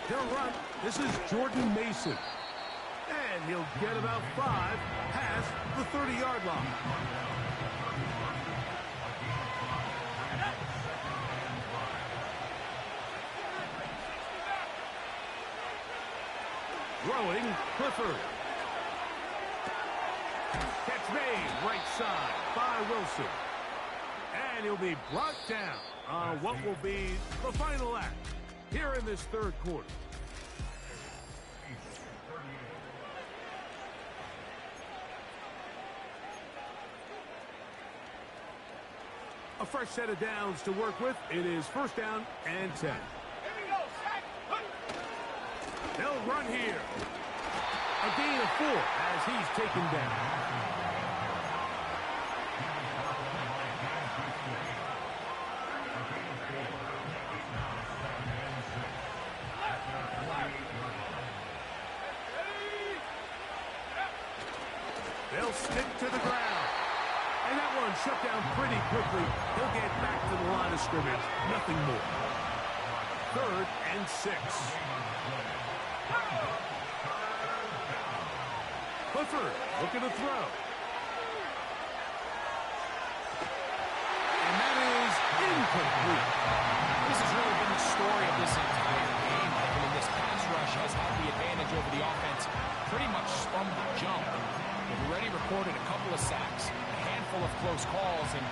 He'll run. This is Jordan Mason. And he'll get about 5 past the 30-yard line. Throwing, Clifford. Catch made, right side by Wilson. And he'll be brought down on what will be the final act here in this third quarter. A fresh set of downs to work with. It is first down and 10. They'll run here. A gain of 4 as he's taken down. They'll stick to the ground. And that one shut down pretty quickly. He'll get back to the line of scrimmage. Nothing more. 3rd and 6. Clifford looking to throw. And that is incomplete. This has really been the story of this entire game. I mean, this pass rush has had the advantage over the offense pretty much from the jump. recorded a couple of sacks, a handful of close calls, and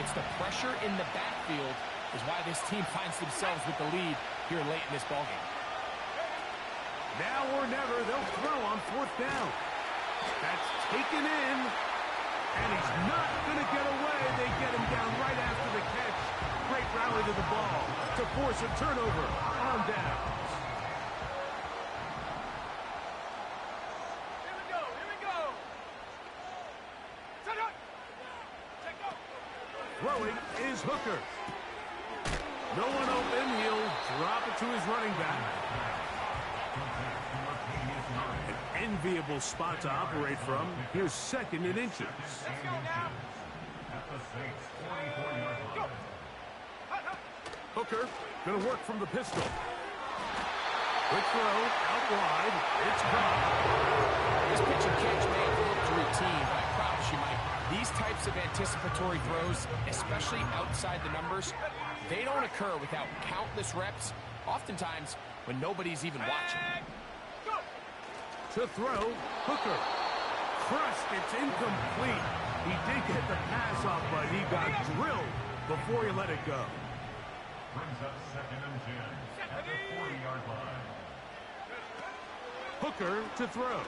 it's the pressure in the backfield is why this team finds themselves with the lead here late in this ballgame. Now or never, they'll throw on 4th down. That's taken in, and he's not going to get away. They get him down right after the catch. Great rally to the ball to force a turnover on downs. Throwing is Hooker. No one open. He'll drop it to his running back. An enviable spot to operate from. Here's 2nd and inches. Let's go now. At the 6, 44-yard line. Hooker going to work from the pistol. Quick throw out wide. It's caught. This pitch and catch may have looked routine, but I promise you, Mike, these types of anticipatory throws, especially outside the numbers, they don't occur without countless reps, oftentimes when nobody's even watching. To throw, Hooker. Crushed, it's incomplete. He did get the pass off, but he got drilled before he let it go. Brings up 2nd and 10 at the 40-yard line. Hooker to throw.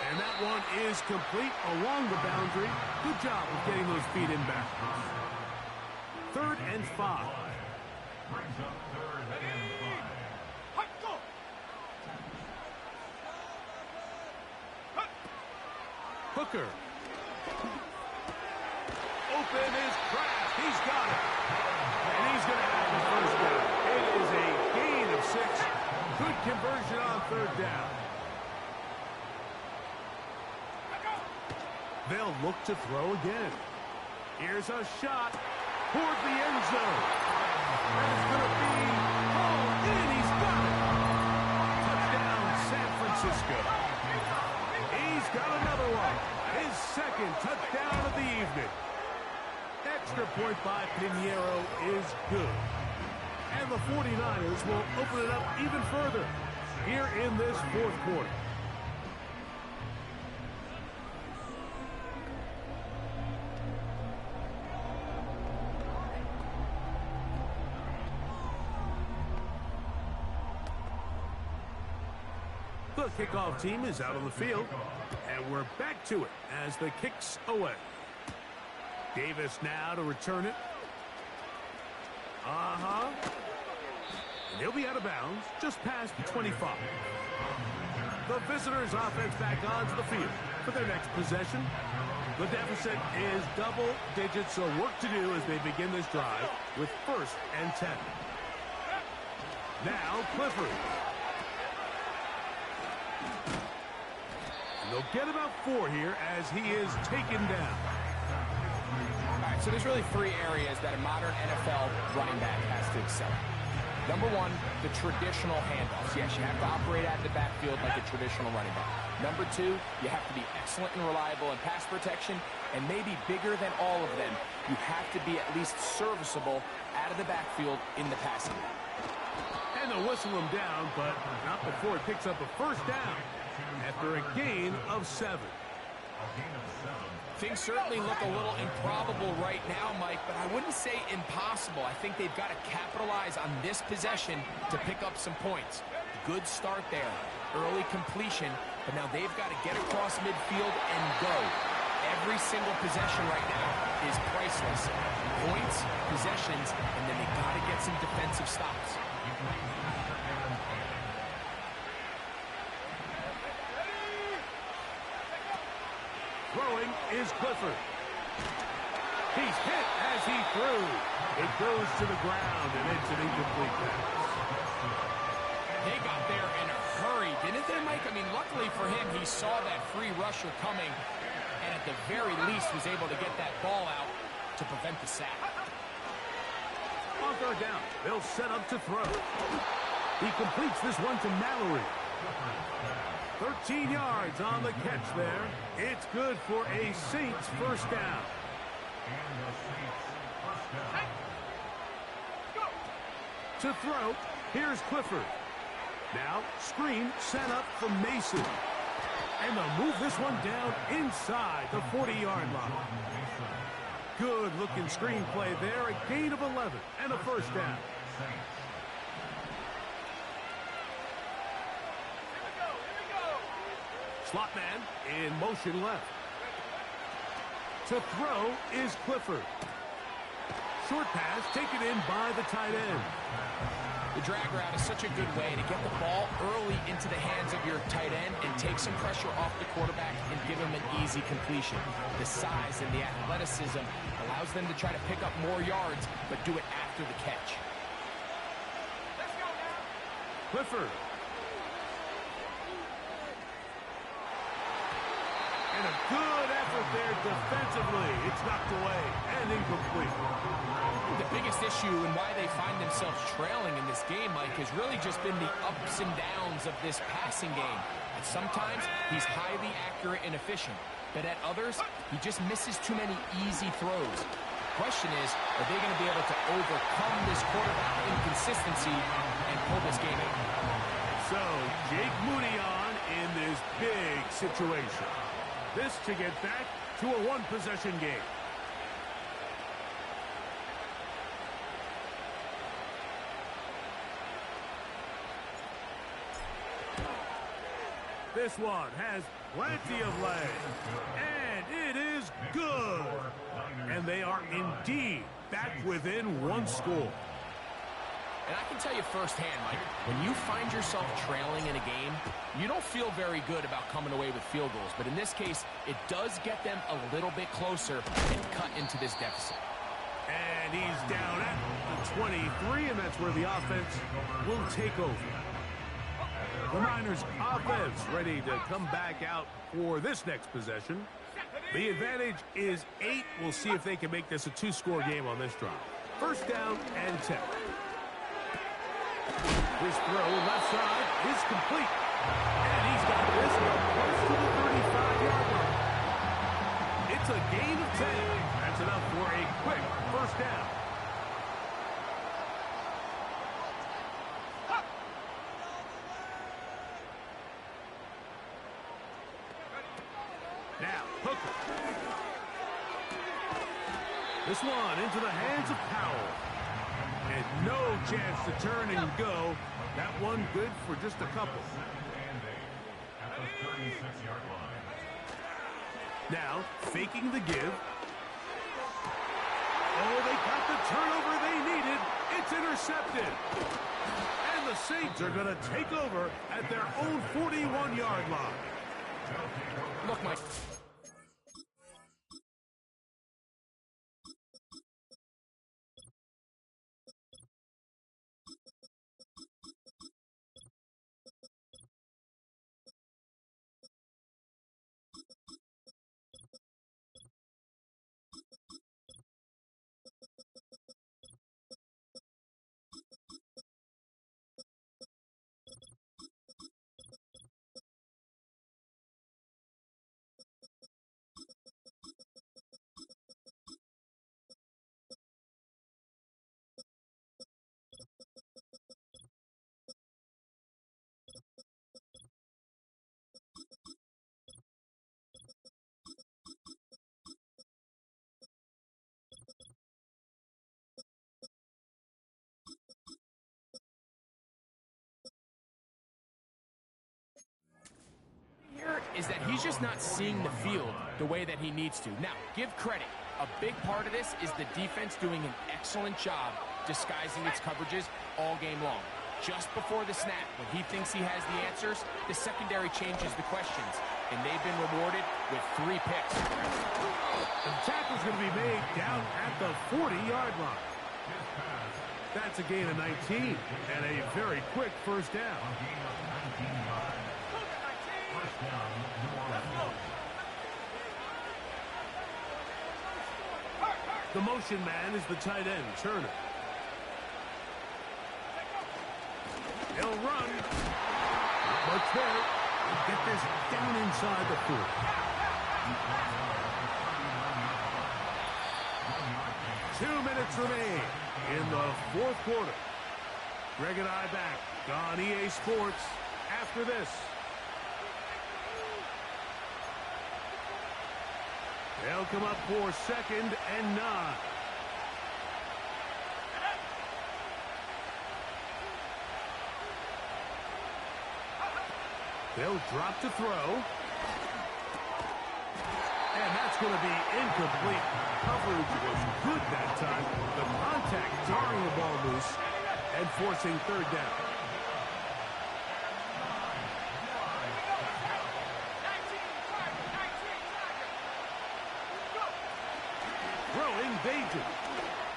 And that one is complete along the boundary. Good job of getting those feet in back. 3rd and 5. Brings up 3rd and 5. Hooker. Open is Kraft. He's got it. And he's going to have the 1st down. It is a gain of 6. Good conversion on 3rd down. They'll look to throw again. Here's a shot toward the end zone. And it's going to be hauled in. He's got it. Touchdown, San Francisco. He's got another one. His 2nd touchdown of the evening. Extra point by Pinheiro is good. And the 49ers will open it up even further here in this 4th quarter. The kickoff team is out on the field, and we're back to it as the kick's away. Davis now to return it. And he'll be out of bounds just past the 25. The visitors' offense back onto the field for their next possession. The deficit is double digits, so work to do as they begin this drive with 1st and 10. Now Clifford. They'll get about 4 here as he is taken down. All right, so there's really 3 areas that a modern NFL running back has to excel at. Number 1, the traditional handoffs. Yes, you have to operate out of the backfield like a traditional running back. Number 2, you have to be excellent and reliable in pass protection, and maybe bigger than all of them, you have to be at least serviceable out of the backfield in the passing game. And they'll whistle him down, but not before he picks up a 1st down. After a gain of 7. Things certainly look a little improbable right now, Mike, but I wouldn't say impossible. I think they've got to capitalize on this possession to pick up some points. Good start there. Early completion, but now they've got to get across midfield and go. Every single possession right now is priceless. Points, possessions, and then they got to get some defensive stops. Throwing is Clifford. He's hit as he threw. It goes to the ground, and it's an incomplete pass. They got there in a hurry, didn't they, Mike? I mean, luckily for him, he saw that free rusher coming, and at the very least was able to get that ball out to prevent the sack. On 3rd down, they'll set up to throw. He completes this one to Mallory. 13 yards on the catch there. It's good for a Saints 1st down. To throw, here's Clifford. Now, screen set up from Mason. And they'll move this one down inside the 40-yard line. Good-looking screenplay there. A gain of 11 and a first down. Slot man in motion left. To throw is Clifford. Short pass taken in by the tight end. The drag route is such a good way to get the ball early into the hands of your tight end and take some pressure off the quarterback and give him an easy completion. The size and the athleticism allows them to try to pick up more yards, but do it after the catch. Clifford. And a good effort there defensively. It's knocked away and incomplete. The biggest issue and why they find themselves trailing in this game, Mike, has really just been the ups and downs of this passing game. And sometimes he's highly accurate and efficient, but at others, he just misses too many easy throws. The question is, are they going to be able to overcome this quarterback inconsistency and pull this game out? So, Jake Moody on in this big situation. This to get back to a one-possession game. This one has plenty of leg. And it is good. And they are indeed back within one score. And I can tell you firsthand, Mike, when you find yourself trailing in a game, you don't feel very good about coming away with field goals. But in this case, it does get them a little bit closer and cut into this deficit. And he's down at the 23, and that's where the offense will take over. The Niners offense ready to come back out for this next possession. The advantage is 8. We'll see if they can make this a 2-score game on this drive. First down and 10. His throw left side is complete. And he's got this one close to the 35-yard line. It's a gain of 10. That's enough for a quick first down. Now, Hooker. This one into the hands of Powell. And no chance to turn and go. That one good for just a couple. Now, faking the give. Oh, they got the turnover they needed. It's intercepted. And the Saints are going to take over at their own 41-yard line. Look, Mike. Is that he's just not seeing the field the way that he needs to. Now, give credit. A big part of this is the defense doing an excellent job disguising its coverages all game long. Just before the snap, when he thinks he has the answers, the secondary changes the questions, and they've been rewarded with 3 picks. The tackle's going to be made down at the 40-yard line. That's a gain of 19 and a very quick first down. The motion man is the tight end, Turner. He'll run. But there, get this down inside the 40. Two minutes remain in the fourth quarter. Greg and I back on EA Sports after this. They'll come up for 2nd and 9. They'll drop to throw. And that's going to be incomplete. Coverage was good that time. The contact jarring the ball loose and forcing 3rd down. Throwing Bajan.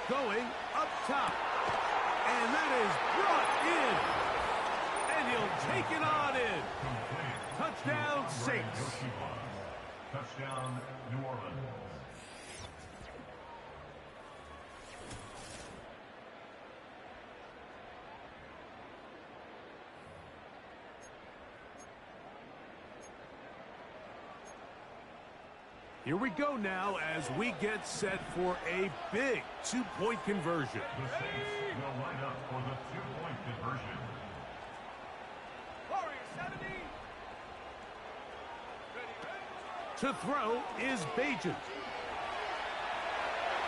Going up top. And that is brought in. And he'll take it on in. Touchdown, Saints. Touchdown, New Orleans. Here we go now as we get set for a big 2-point conversion. The Saints will line up for the 2-point conversion. To throw is Bajan.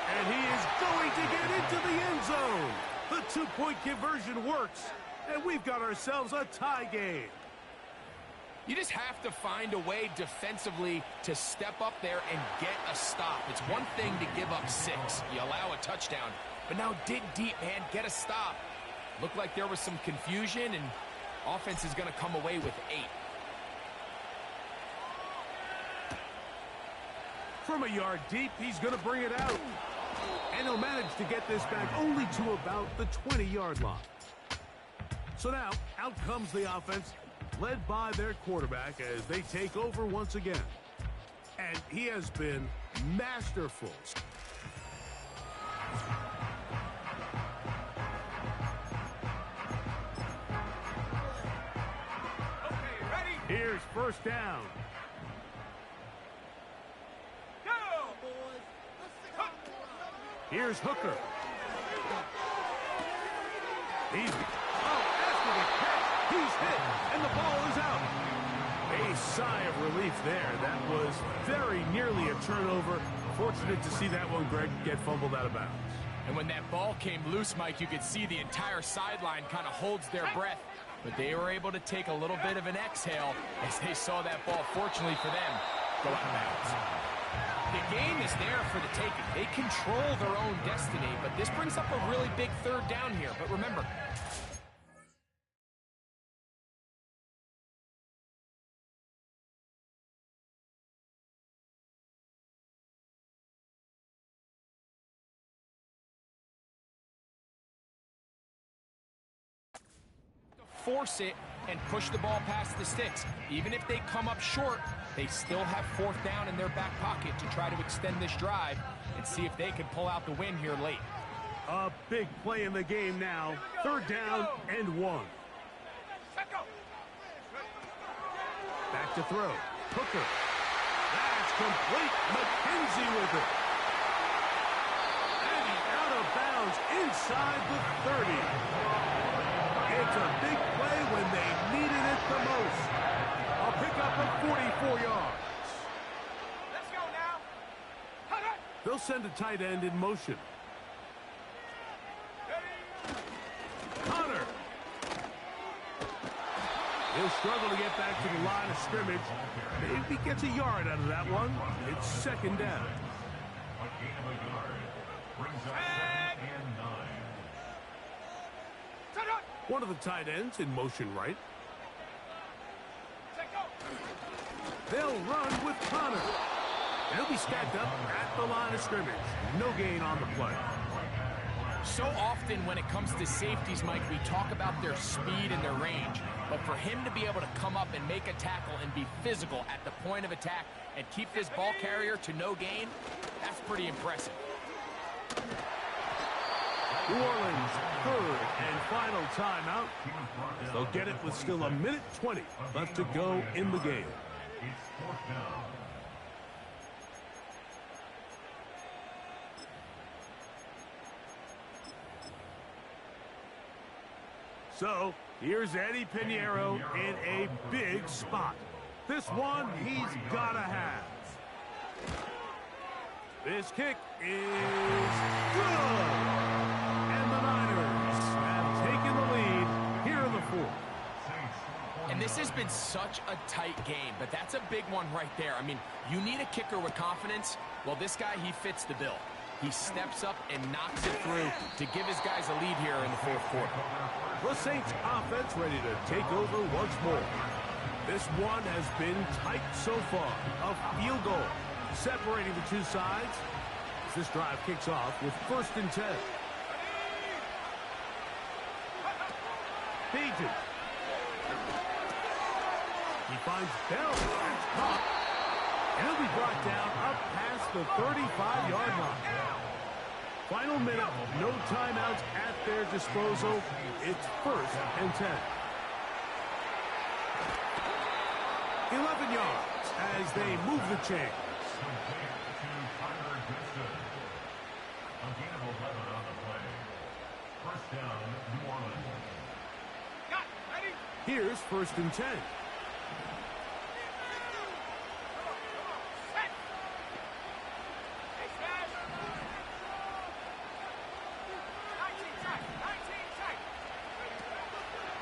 And he is going to get into the end zone. The 2-point conversion works, and we've got ourselves a tie game. You just have to find a way defensively to step up there and get a stop. It's one thing to give up 6. You allow a touchdown. But now dig deep, man. Get a stop. Looked like there was some confusion, and offense is going to come away with 8. From a yard deep, he's going to bring it out. And he'll manage to get this back only to about the 20-yard line. So now, out comes the offense, led by their quarterback as they take over once again. And he has been masterful. Okay, ready? Here's 1st down. Here's Hooker. After the catch, he's hit, and the ball is out. A sigh of relief there. That was very nearly a turnover. Fortunate to see that one, Greg, get fumbled out of bounds. And when that ball came loose, Mike, you could see the entire sideline kind of holds their breath. But they were able to take a little bit of an exhale as they saw that ball, fortunately for them, go out of bounds. The game is there for the taking. They control their own destiny, but this brings up a really big 3rd down here. But remember, force it and push the ball past the sticks. Even if they come up short, they still have 4th down in their back pocket to try to extend this drive and see if they can pull out the win here late. A big play in the game now. 3rd down and 1. Back to throw. Hooker. That's complete. McKenzie with it. And he's out of bounds inside the 30. It's a big play when they needed it the most. I'll pick up of 44 yards. Let's go now. They'll send a tight end in motion. Connor. He'll struggle to get back to the line of scrimmage. Maybe gets a yard out of that one. It's 2nd down. A gain of a yard brings up 2nd and 9. One of the tight ends in motion right. They'll run with Connor. He'll be stacked up at the line of scrimmage. No gain on the play. So often when it comes to safeties, Mike, we talk about their speed and their range. But for him to be able to come up and make a tackle and be physical at the point of attack and keep this ball carrier to no gain, that's pretty impressive. New Orleans, 3rd and final timeout. They'll get it with still 1:20 left to go in the game. It's 4th down. So, here's Eddie Pinheiro in a big spot. This one he's got to have. This kick is good. And the Niners have taken the lead here in the fourth. And this has been such a tight game, but that's a big one right there. I mean, you need a kicker with confidence. Well, this guy, he fits the bill. He steps up and knocks it through to give his guys a lead here in the fourth quarter. The Saints offense ready to take over once more. This one has been tight so far. A field goal separating the two sides as this drive kicks off with 1st and 10. Beaton. He finds Bell. That's caught. And he'll be brought down up past the 35-yard line. Final minute, no timeouts at their disposal. It's 1st and 10. 11 yards as they move the chain. A gain of 11 on the play. 1st down, New Orleans. Got it. Ready? Here's 1st and 10.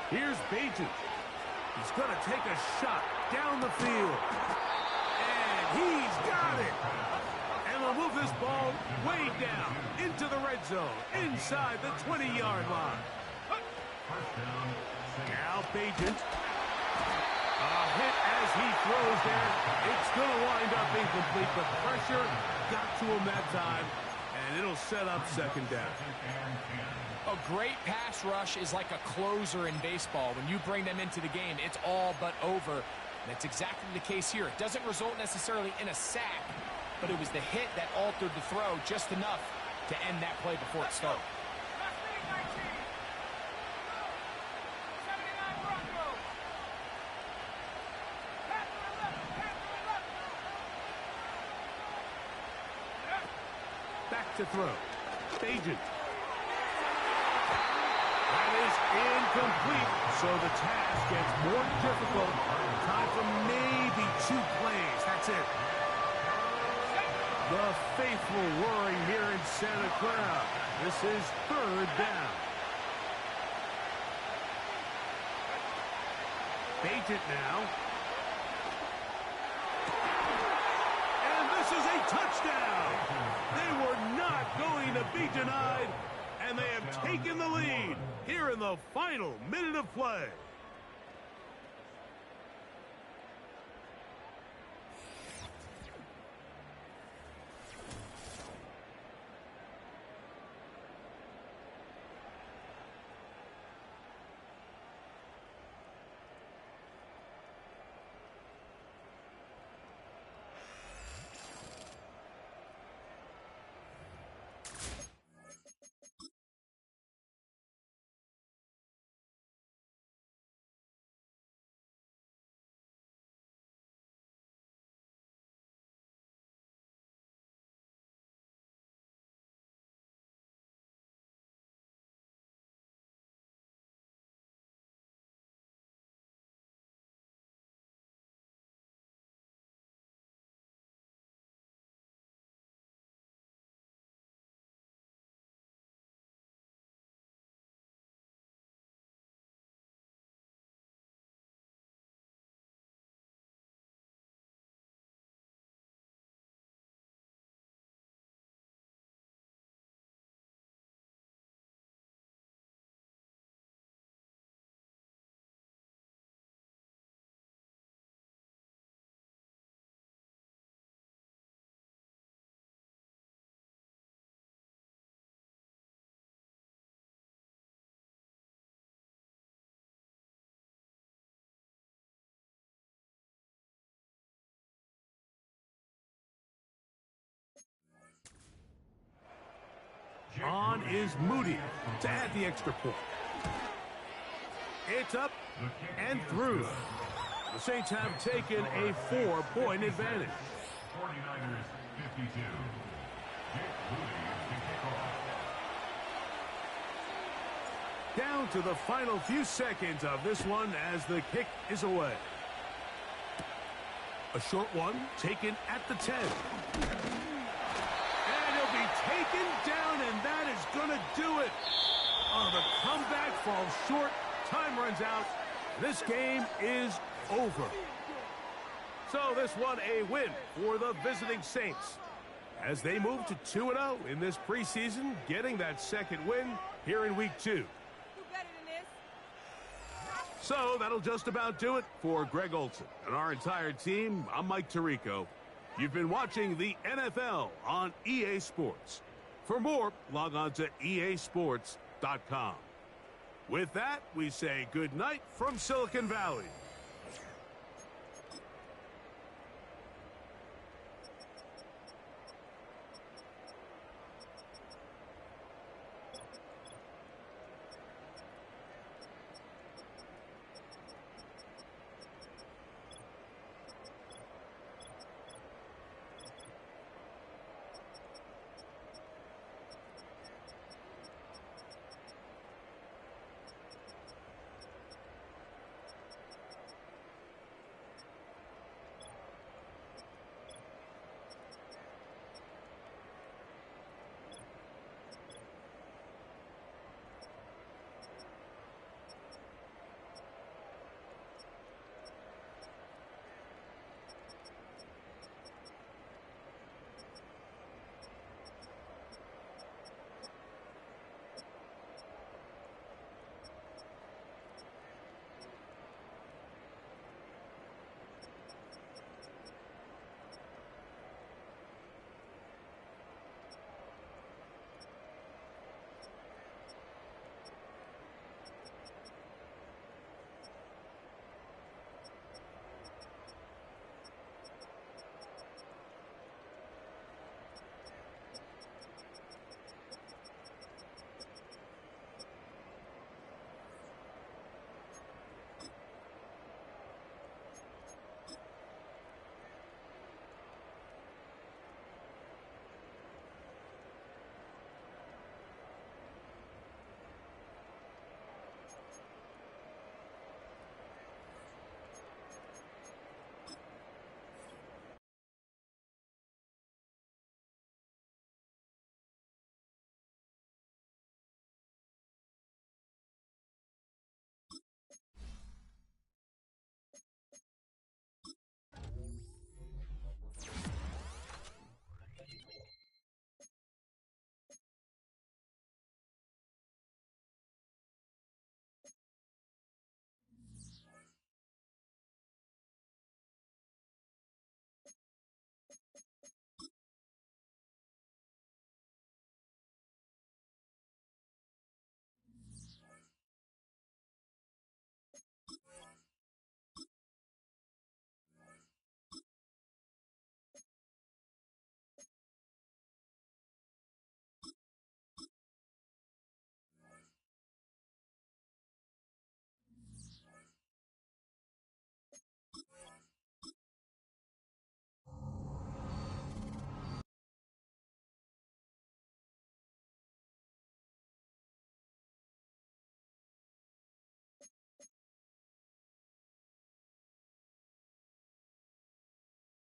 Here's Bajan. He's going to take a shot down the field. And he's got it. And they'll move this ball way down into the red zone, inside the 20-yard line. Now Bajan. A hit as he throws there. It's going to wind up incomplete, but pressure got to him that time, and it'll set up 2nd down. A great pass rush is like a closer in baseball. When you bring them into the game, it's all but over. And that's exactly the case here. It doesn't result necessarily in a sack, but it was the hit that altered the throw just enough to end that play before it started. Back to throw. Bajan. That is incomplete, so the task gets more difficult. Time for maybe 2 plays. That's it. The faithful roaring here in Santa Clara. This is 3rd down. Bajan now. And this is a touchdown. They were not going to be denied. And they have taken the lead here in the final minute of play. On is Moody to add the extra point. It's up and through. The Saints have taken a 4-point advantage. 49ers 52. Dick Moody to kick off. Down to the final few seconds of this one as the kick is away. A short one taken at the 10. taken down, and that is going to do it. Oh, the comeback falls short. Time runs out. This game is over. So this one a win for the visiting Saints, as they move to 2-0 in this preseason, getting that second win here in Week 2. So that'll just about do it for Greg Olson and our entire team. I'm Mike Tirico. You've been watching the NFL on EA Sports. For more, log on to easports.com. With that, we say good night from Silicon Valley.